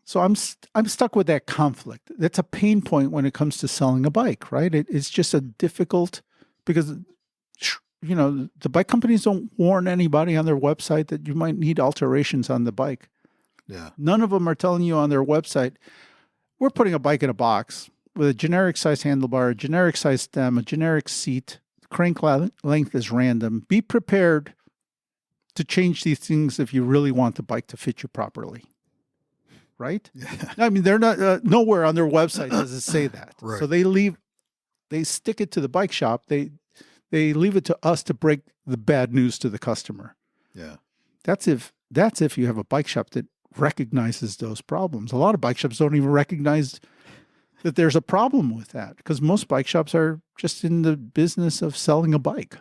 So I'm stuck with that conflict. That's a pain point when it comes to selling a bike, right? It's just a difficult, because, the bike companies don't warn anybody on their website that you might need alterations on the bike. Yeah. None of them are telling you on their website, we're putting a bike in a box with a generic size handlebar, a generic size stem, a generic seat. Crank length is random. Be prepared to change these things if you really want the bike to fit you properly. Right? Yeah. I mean, they're not, nowhere on their website does it say that. Right. So they stick it to the bike shop. They leave it to us to break the bad news to the customer. Yeah. That's if you have a bike shop that recognizes those problems. A lot of bike shops don't even recognize that there's a problem with that, because most bike shops are just in the business of selling a bike.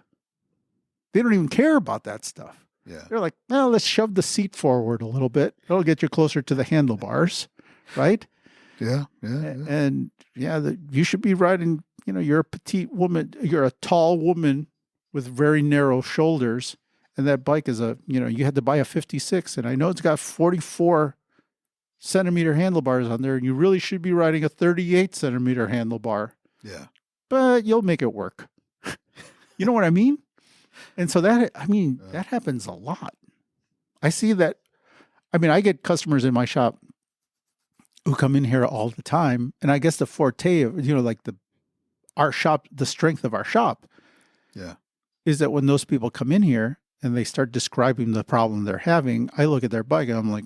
They don't even care about that stuff. Yeah. They're like, well, let's shove the seat forward a little bit. It'll get you closer to the handlebars, right? Yeah. And you should be riding, you're a petite woman, you're a tall woman with very narrow shoulders. And that bike is you had to buy a 56. And I know it's got 44 centimeter handlebars on there. And you really should be riding a 38 centimeter handlebar. Yeah. But you'll make it work. You know what I mean? And so that happens a lot. I see that. I mean, I get customers in my shop who come in here all the time. And I guess the forte of, our shop, the strength of our shop is that when those people come in here and they start describing the problem they're having, I look at their bike and I'm like,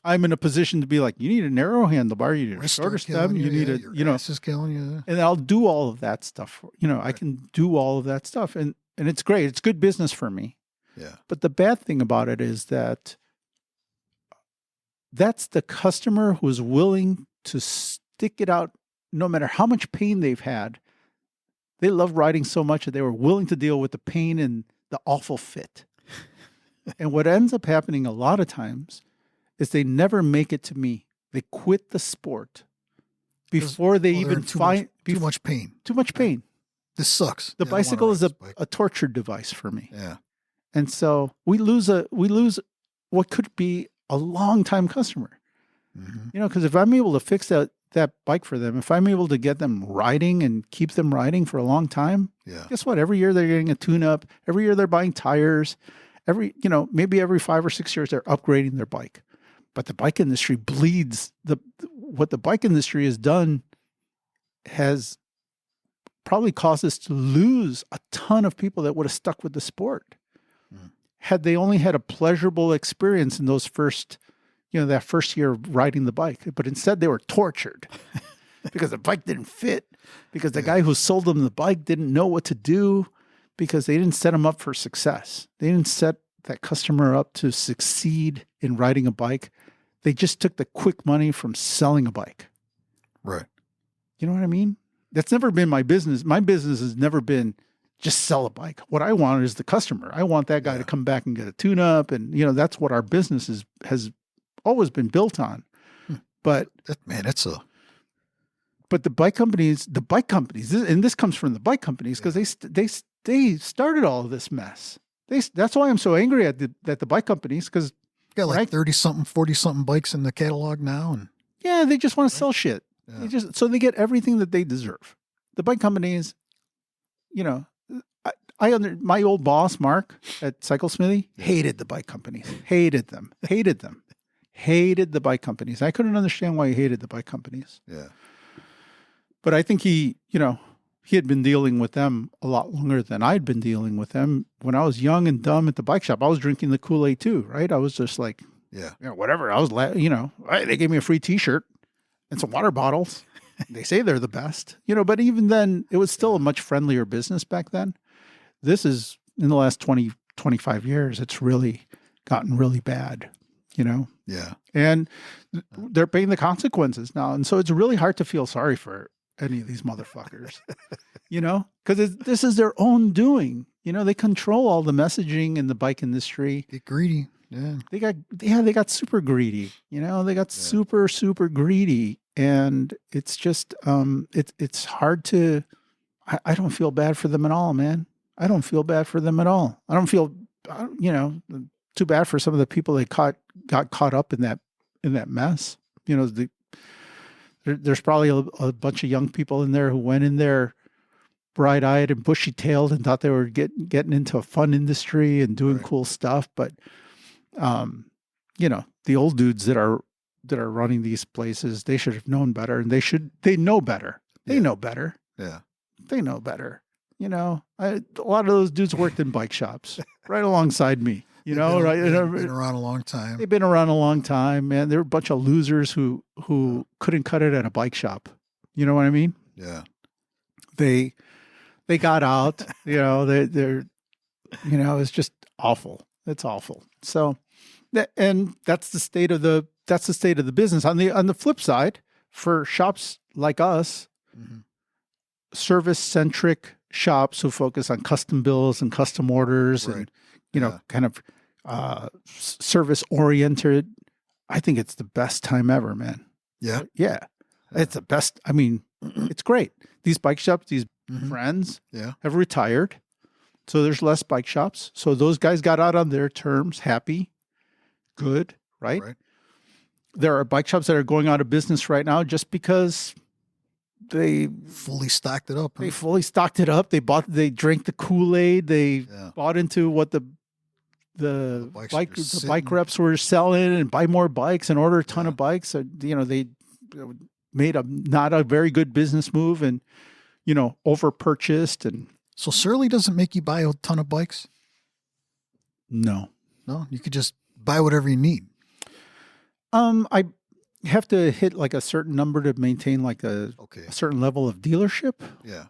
I'm in a position to be like, you need a narrow handlebar, you need a shorter stem, you need ass is killing you. And I'll do all of that stuff. I can do all of that stuff, and it's great. It's good business for me. Yeah. But the bad thing about it is that that's the customer who's willing to stick it out no matter how much pain they've had. They love riding so much that they were willing to deal with the pain and the awful fit. And what ends up happening a lot of times is they never make it to me. They quit the sport before they even find too much pain. Too much pain. This sucks. The bicycle is a torture device for me. Yeah. And so we lose what could be a long time customer. Mm-hmm. Because if I'm able to fix that bike for them, if I'm able to get them riding and keep them riding for a long time, guess what? Every year they're getting a tune-up. Every year they're buying tires. Maybe every 5 or 6 years they're upgrading their bike. But the bike industry bleeds. What the bike industry has done has probably caused us to lose a ton of people that would have stuck with the sport. Had they only had a pleasurable experience in those that first year of riding the bike. But instead they were tortured because the bike didn't fit, because the guy who sold them the bike didn't know what to do, because they didn't set them up for success. They didn't set that customer up to succeed in riding a bike. They just took the quick money from selling a bike. Right. You know what I mean? That's never been my business. My business has never been just sell a bike. What I want is the customer. I want that guy to come back and get a tune-up. And, that's what our business has always been built on. But But the bike companies, and this comes from the bike companies, because they started all of this mess. That's why I'm so angry at the bike companies, because got like 30-something, 40-something bikes in the catalog now, and they just want to sell shit. Yeah. So they get everything that they deserve. The bike companies, my old boss Mark at Cycle Smithy hated the bike companies, hated them, hated the bike companies. I couldn't understand why he hated the bike companies. Yeah. But I think he had been dealing with them a lot longer than I'd been dealing with them. When I was young and dumb at the bike shop, I was drinking the Kool-Aid too, right? I was just like, whatever. I was, they gave me a free T-shirt and some water bottles. They say they're the best, but even then it was still a much friendlier business back then. This is in the last 20, 25 years, it's really gotten really bad, Yeah. And they're paying the consequences now. And so it's really hard to feel sorry for any of these motherfuckers, because this is their own doing. They control all the messaging in the bike industry. Get greedy. Yeah. They got super greedy. They got super, super greedy. And it's just, it's hard to, I don't feel bad for them at all, man. I don't feel bad for them at all. I don't feel, too bad for some of the people that got caught up in that mess. There's probably a bunch of young people in there who went in there bright-eyed and bushy-tailed and thought they were getting into a fun industry and doing cool stuff. But, the old dudes that are running these places, they should have known better, and they know better. They know better. Yeah. They know better. a lot of those dudes worked in bike shops right alongside me. They've Right? been around a long time. They've been around a long time, man. They're a bunch of losers who couldn't cut it at a bike shop. You know what I mean? Yeah. They got out. They're it's just awful. It's awful. So, that's the state of the business. On the flip side, for shops like us, service-centric shops who focus on custom bills and custom orders and, kind of service-oriented, I think it's the best time ever, man. Yeah. Yeah. It's the best. I mean, it's great. These bike shops, these friends have retired. So there's less bike shops. So those guys got out on their terms, happy, good, right? There are bike shops that are going out of business right now just because they fully stocked it up. They fully stocked it up. They drank the Kool-Aid. They bought into what the bike reps were selling and buy more bikes and order a ton of bikes. They made not a very good business move and, over purchased. And so Surly doesn't make you buy a ton of bikes? No, you could just buy whatever you need. I have to hit like a certain number to maintain like a certain level of dealership. Yeah.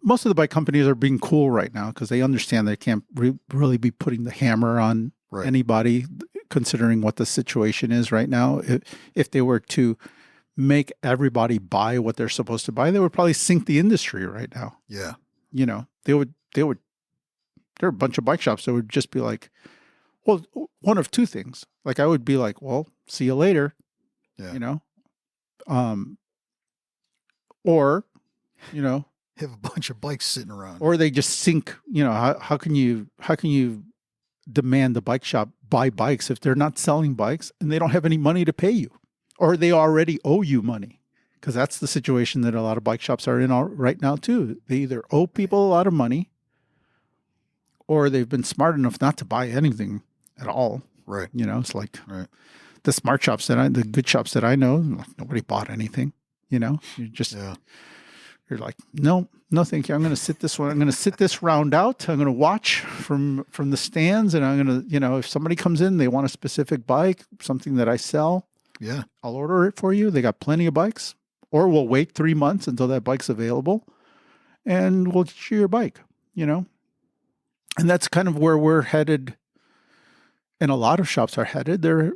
Most of the bike companies are being cool right now because they understand they can't really be putting the hammer on anybody, considering what the situation is right now. If they were to make everybody buy what they're supposed to buy, they would probably sink the industry right now. Yeah. They would. There are a bunch of bike shops that would just be like, well, one of two things. Like I would be like, well, see you later. Yeah. Or, have a bunch of bikes sitting around, or they just sink. How can you demand the bike shop buy bikes if they're not selling bikes and they don't have any money to pay you, or they already owe you money? Because that's the situation that a lot of bike shops are in right now too. They either owe people a lot of money, or they've been smart enough not to buy anything at all. Right. It's like the smart shops the good shops that I know, like nobody bought anything. You're just you're like, no, thank you. I'm going to sit this one. I'm going to sit this round out. I'm going to watch from the stands, and I'm going to, if somebody comes in, they want a specific bike, something that I sell. Yeah, I'll order it for you. They got plenty of bikes, or we'll wait 3 months until that bike's available, and we'll get you your bike. And that's kind of where we're headed. And a lot of shops are headed. They're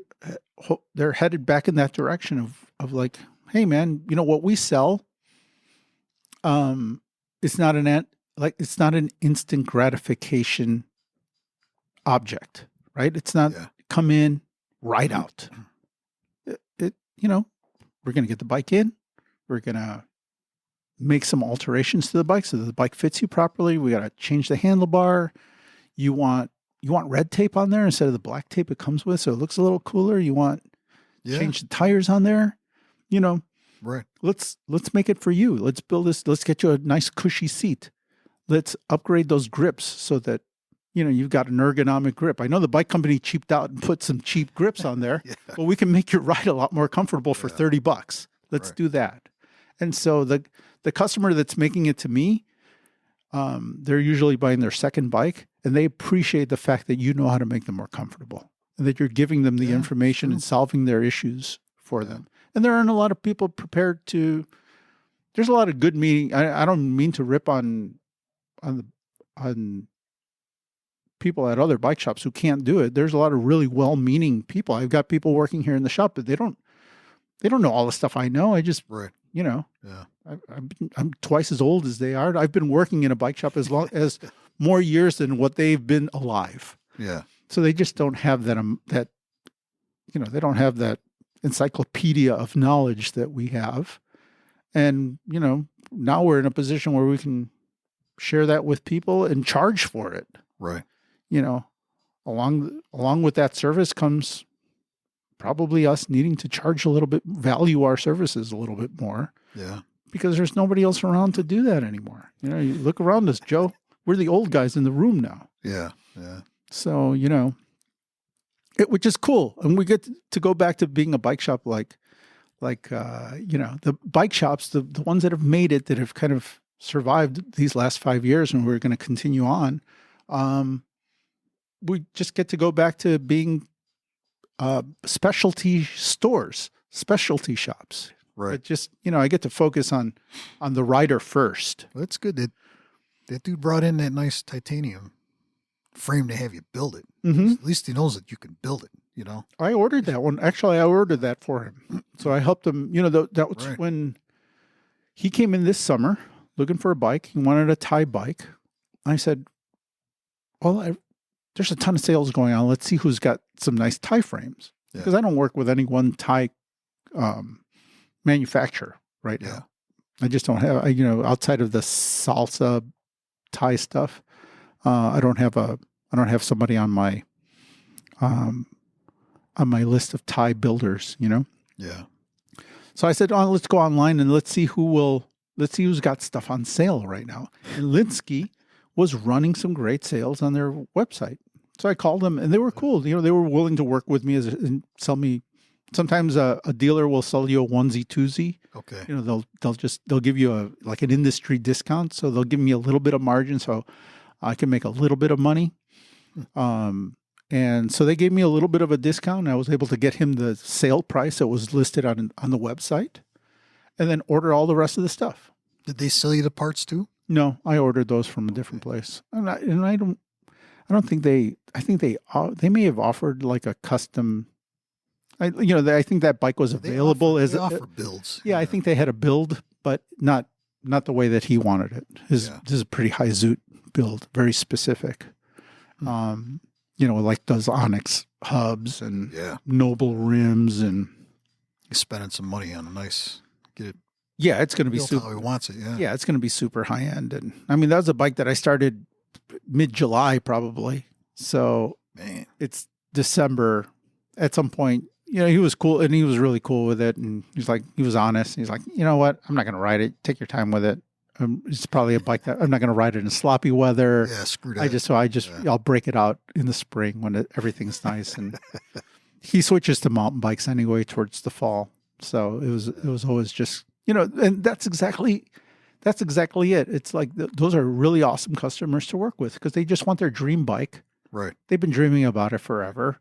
headed back in that direction of like, hey man, what we sell, it's not an instant gratification object, right? It's not come in, right out. We're going to get the bike in. We're going to make some alterations to the bike so that the bike fits you properly. We got to change the handlebar. You want red tape on there instead of the black tape it comes with, so it looks a little cooler. You want change the tires on there. Right. Let's make it for you. Let's build this. Let's get you a nice cushy seat. Let's upgrade those grips so that you've got an ergonomic grip. I know the bike company cheaped out and put some cheap grips on there, but we can make your ride a lot more comfortable for $30. Let's do that. And so the customer that's making it to me, they're usually buying their second bike, and they appreciate the fact that you know how to make them more comfortable and that you're giving them the information and solving their issues for them. And there aren't a lot of people prepared to. There's a lot of good meaning. I don't mean to rip on people at other bike shops who can't do it. There's a lot of really well-meaning people. I've got people working here in the shop, but they don't know all the stuff I know. I just, I'm twice as old as they are. I've been working in a bike shop as long as more years than what they've been alive. Yeah. So they just don't have that, they don't have that encyclopedia of knowledge that we have. And, now we're in a position where we can share that with people and charge for it. Right. Along with that service comes probably us needing to charge a little bit, value our services a little bit more. Yeah. Because there's nobody else around to do that anymore. You look around us, Joe, we're the old guys in the room now. Yeah. Yeah. So, which is cool. And we get to go back to being a bike shop like the bike shops, the ones that have made it, that have kind of survived these last 5 years and we're going to continue on, we just get to go back to being specialty stores, specialty shops. Right. But just, I get to focus on the rider first. Well, that's good. That dude brought in that nice titanium frame to have you build it. Mm-hmm. At least he knows that you can build it, I ordered that one. Actually, I ordered that for him. So I helped him. That was Right. when he came in this summer looking for a bike. He wanted a Thai bike. I said, well, there's a ton of sales going on. Let's see who's got some nice Thai frames. Yeah. Because I don't work with any one Thai manufacturer right now. I just don't have, outside of the salsa Thai stuff, I don't have somebody on my list of Thai builders, Yeah. So I said, let's go online and let's see who's got stuff on sale right now. And Linsky was running some great sales on their website. So I called them and they were cool. They were willing to work with me and sell me. Sometimes a dealer will sell you a onesie twosie. Okay. They'll give you an industry discount. So they'll give me a little bit of margin so I can make a little bit of money. And so they gave me a little bit of a discount. And I was able to get him the sale price that was listed on the website and then order all the rest of the stuff. Did they sell you the parts too? No, I ordered those from a different place. I don't think I think they may have offered like a custom, I think that bike was available they offer builds. Yeah, I think they had a build, but not the way that he wanted it. This is a pretty high zoot build, very specific. Like those Onyx hubs and Noble rims and you're spending some money on a nice get it. Yeah, it's going to be super. How he wants it. Yeah, it's going to be super high end, and I mean that was a bike that I started mid-July probably. So it's December at some point. He was cool and he was really cool with it, and he was honest. He's like, you know what, I'm not going to ride it. Take your time with it. It's probably a bike that I'm not going to ride it in sloppy weather. Yeah, screw that. I'll break it out in the spring when everything's nice. And he switches to mountain bikes anyway towards the fall. So it was always just, and that's exactly it. It's like those are really awesome customers to work with because they just want their dream bike. Right. They've been dreaming about it forever.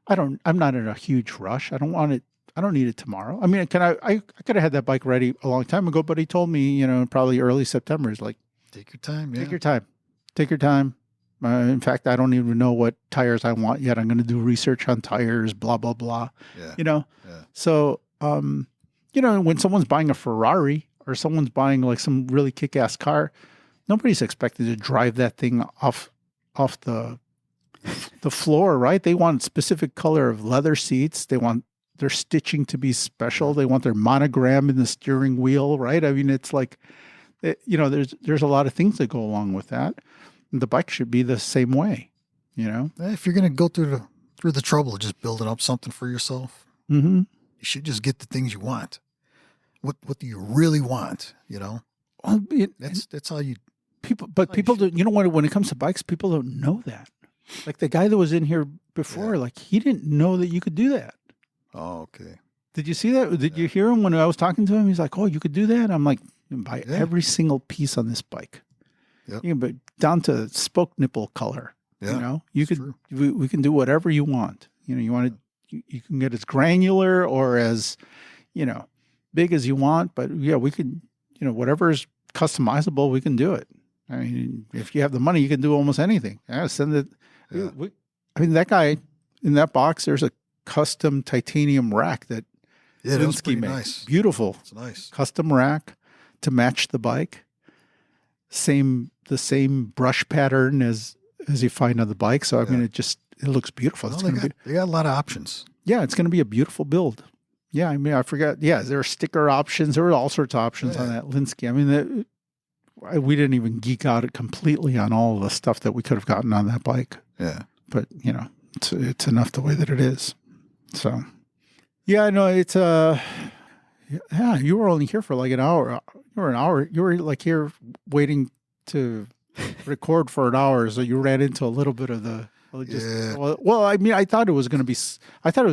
I'm not in a huge rush. I don't want it. I don't need it tomorrow. I mean, I could have had that bike ready a long time ago, but he told me, probably early September. He's like, take your time. Yeah. Take your time. In fact, I don't even know what tires I want yet. I'm going to do research on tires, blah, blah, blah. Yeah. Yeah. So, when someone's buying a Ferrari or someone's buying like some really kick-ass car, nobody's expected to drive that thing off the floor, right? They want specific color of leather seats. They want their stitching to be special. They want their monogram in the steering wheel, right? I mean, it's like, there's a lot of things that go along with that. And the bike should be the same way, If you're going to go through the trouble of just building up something for yourself, you should just get the things you want. What do you really want? Well, that's how you people. But people do. When it comes to bikes, people don't know that. Like the guy that was in here before, like he didn't know that you could do that. Oh, okay. Did you see that? Did you hear him when I was talking to him? He's like, "Oh, you could do that." I'm like, "You can buy every single piece on this bike. Yep. You can buy down to spoke nipple color. Yeah, you could. We can do whatever you want. You want it. You can get as granular or as, big as you want. But yeah, we can. Whatever is customizable, we can do it. I mean, if you have the money, you can do almost anything. Send it. Yeah. That guy in that box, there's a custom titanium rack that Linsky made. Nice. Beautiful. It's nice. Custom rack to match the bike. The same brush pattern as you find on the bike. So I mean, it looks beautiful. Well, they got a lot of options. Yeah, it's going to be a beautiful build. Yeah, I mean, I forgot. Yeah, there are sticker options. There were all sorts of options on that Linsky. I mean, we didn't even geek out completely on all of the stuff that we could have gotten on that bike. Yeah. But, it's enough the way that it is. So, yeah, no, it's, you were only here for like an hour. You were like here waiting to record for an hour. So you ran into a little bit of well, I mean, I thought it was going to be slow. I thought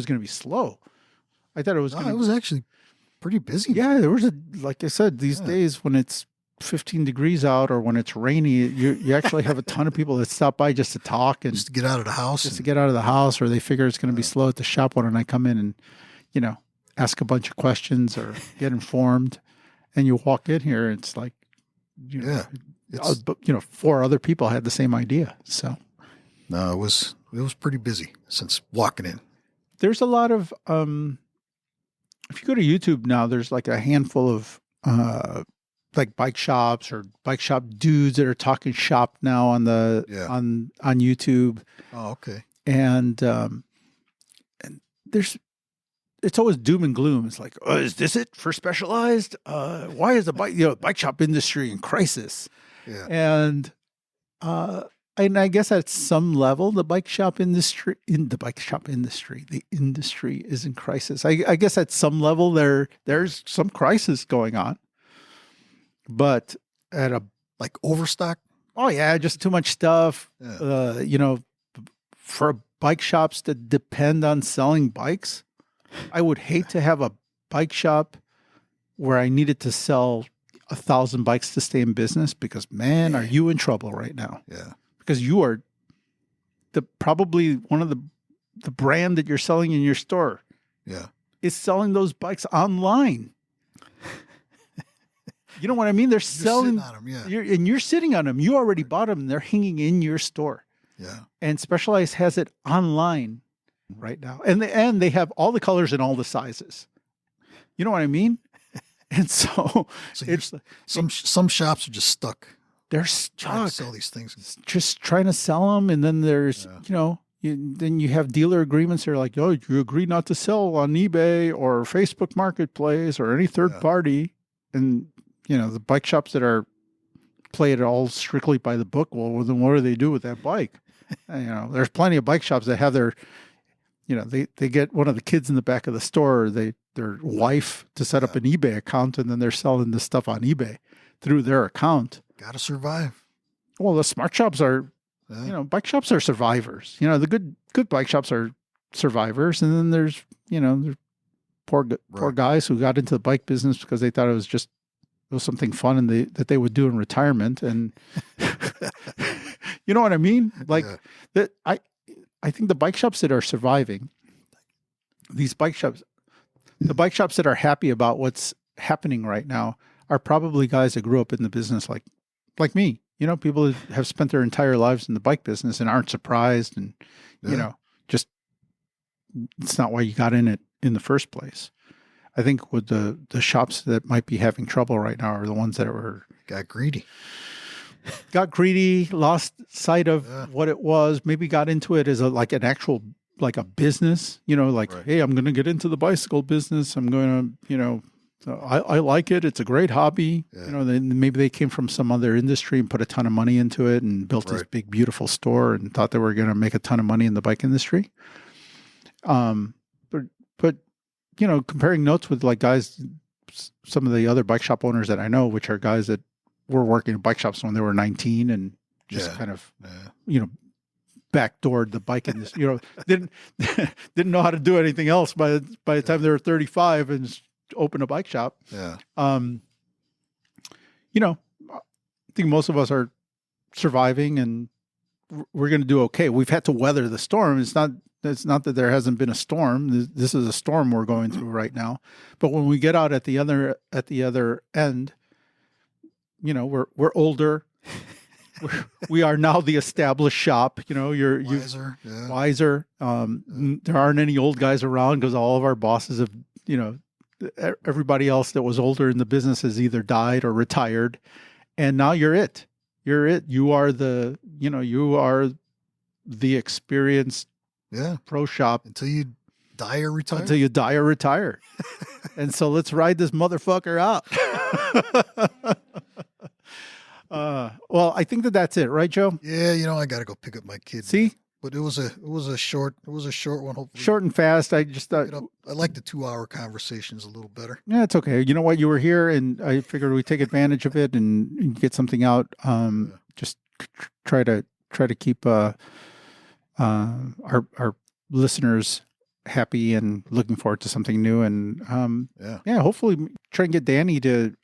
it was it was actually pretty busy. Yeah, there was like I said, these days when it's 15 degrees out or when it's rainy, you actually have a ton of people that stop by just to talk and just to get out of the house. Just to get out of the house, or they figure it's going to be slow at the shop. Why don't I come in and, ask a bunch of questions or get informed? And you walk in here, it's like, four other people had the same idea. So no, it was pretty busy since walking in. There's a lot of, if you go to YouTube now, there's like a handful of, like bike shops or bike shop dudes that are talking shop now on on YouTube. Oh, okay. And it's always doom and gloom. It's like, is this it for Specialized? Why is the bike shop industry in crisis? Yeah. And I guess at some level, the industry is in crisis. I guess at some level there's some crisis going on. But at a like overstock? Oh yeah, just too much stuff. Yeah. For bike shops that depend on selling bikes, I would hate to have a bike shop where I needed to sell 1,000 bikes to stay in business, because man, are you in trouble right now? Yeah. Because you are probably one of the brand that you're selling in your store. Yeah. Is selling those bikes online. You know what I mean? They're selling on them, yeah. You're sitting on them. You already bought them. They're hanging in your store. Yeah. And Specialized has it online right now. And they have all the colors and all the sizes. You know what I mean? And so it's some shops are just stuck. They're trying stuck. to sell these things. Just trying to sell them. And then there's, then you have dealer agreements. They're like, oh, you agree not to sell on eBay or Facebook Marketplace or any third party. And the bike shops that play it all strictly by the book, well, then what do they do with that bike? There's plenty of bike shops that have their, they get one of the kids in the back of the store, their wife to set up an eBay account, and then they're selling the stuff on eBay through their account. Got to survive. Well, the smart shops are, bike shops are survivors. The good bike shops are survivors, and then there's, there's poor guys who got into the bike business because they thought it was something fun and that they would do in retirement. And you know what I mean? Like that. I think the bike shops that are surviving, the bike shops that are happy about what's happening right now are probably guys that grew up in the business like me. People that have spent their entire lives in the bike business and aren't surprised, and just it's not why you got in it in the first place. I think with the shops that might be having trouble right now are the ones that got greedy, lost sight of what it was, maybe got into it as a business, hey, I'm going to get into the bicycle business. I'm going to, I like it. It's a great hobby. Yeah. Then maybe they came from some other industry and put a ton of money into it and built this big, beautiful store and thought they were going to make a ton of money in the bike industry. But comparing notes with like guys, some of the other bike shop owners that I know, which are guys that were working in bike shops when they were 19 and just kind of, backdoored the bike industry, didn't know how to do anything else by the time they were 35 and just opened a bike shop. Yeah. I think most of us are surviving and we're going to do okay. We've had to weather the storm. It's not that there hasn't been a storm. This is a storm we're going through right now. But when we get out at the other end, we're older. We are now the established shop. You're wiser. Wiser. There aren't any old guys around because all of our bosses have, everybody else that was older in the business has either died or retired, and now you're it. You're it. You are the experienced pro shop until you die or retire. And so let's ride this motherfucker out. Well, I think that's it, right, Joe? Yeah, I got to go pick up my kids. See, but it was a short one. Hopefully, short and fast. I just thought I like the 2-hour conversations a little better. Yeah, it's okay. You know what? You were here, and I figured we'd take advantage of it and get something out. Just try to keep our listeners happy and looking forward to something new. And hopefully try and get Danny to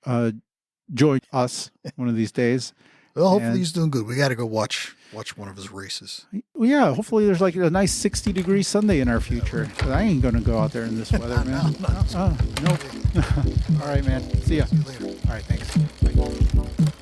join us one of these days. Well, hopefully he's doing good. We got to go watch one of his races. Well, yeah, hopefully there's like a nice 60-degree Sunday in our future. But I ain't going to go out there in this weather, man. Nope. All right, man. See ya. See you later. All right, thanks. Bye.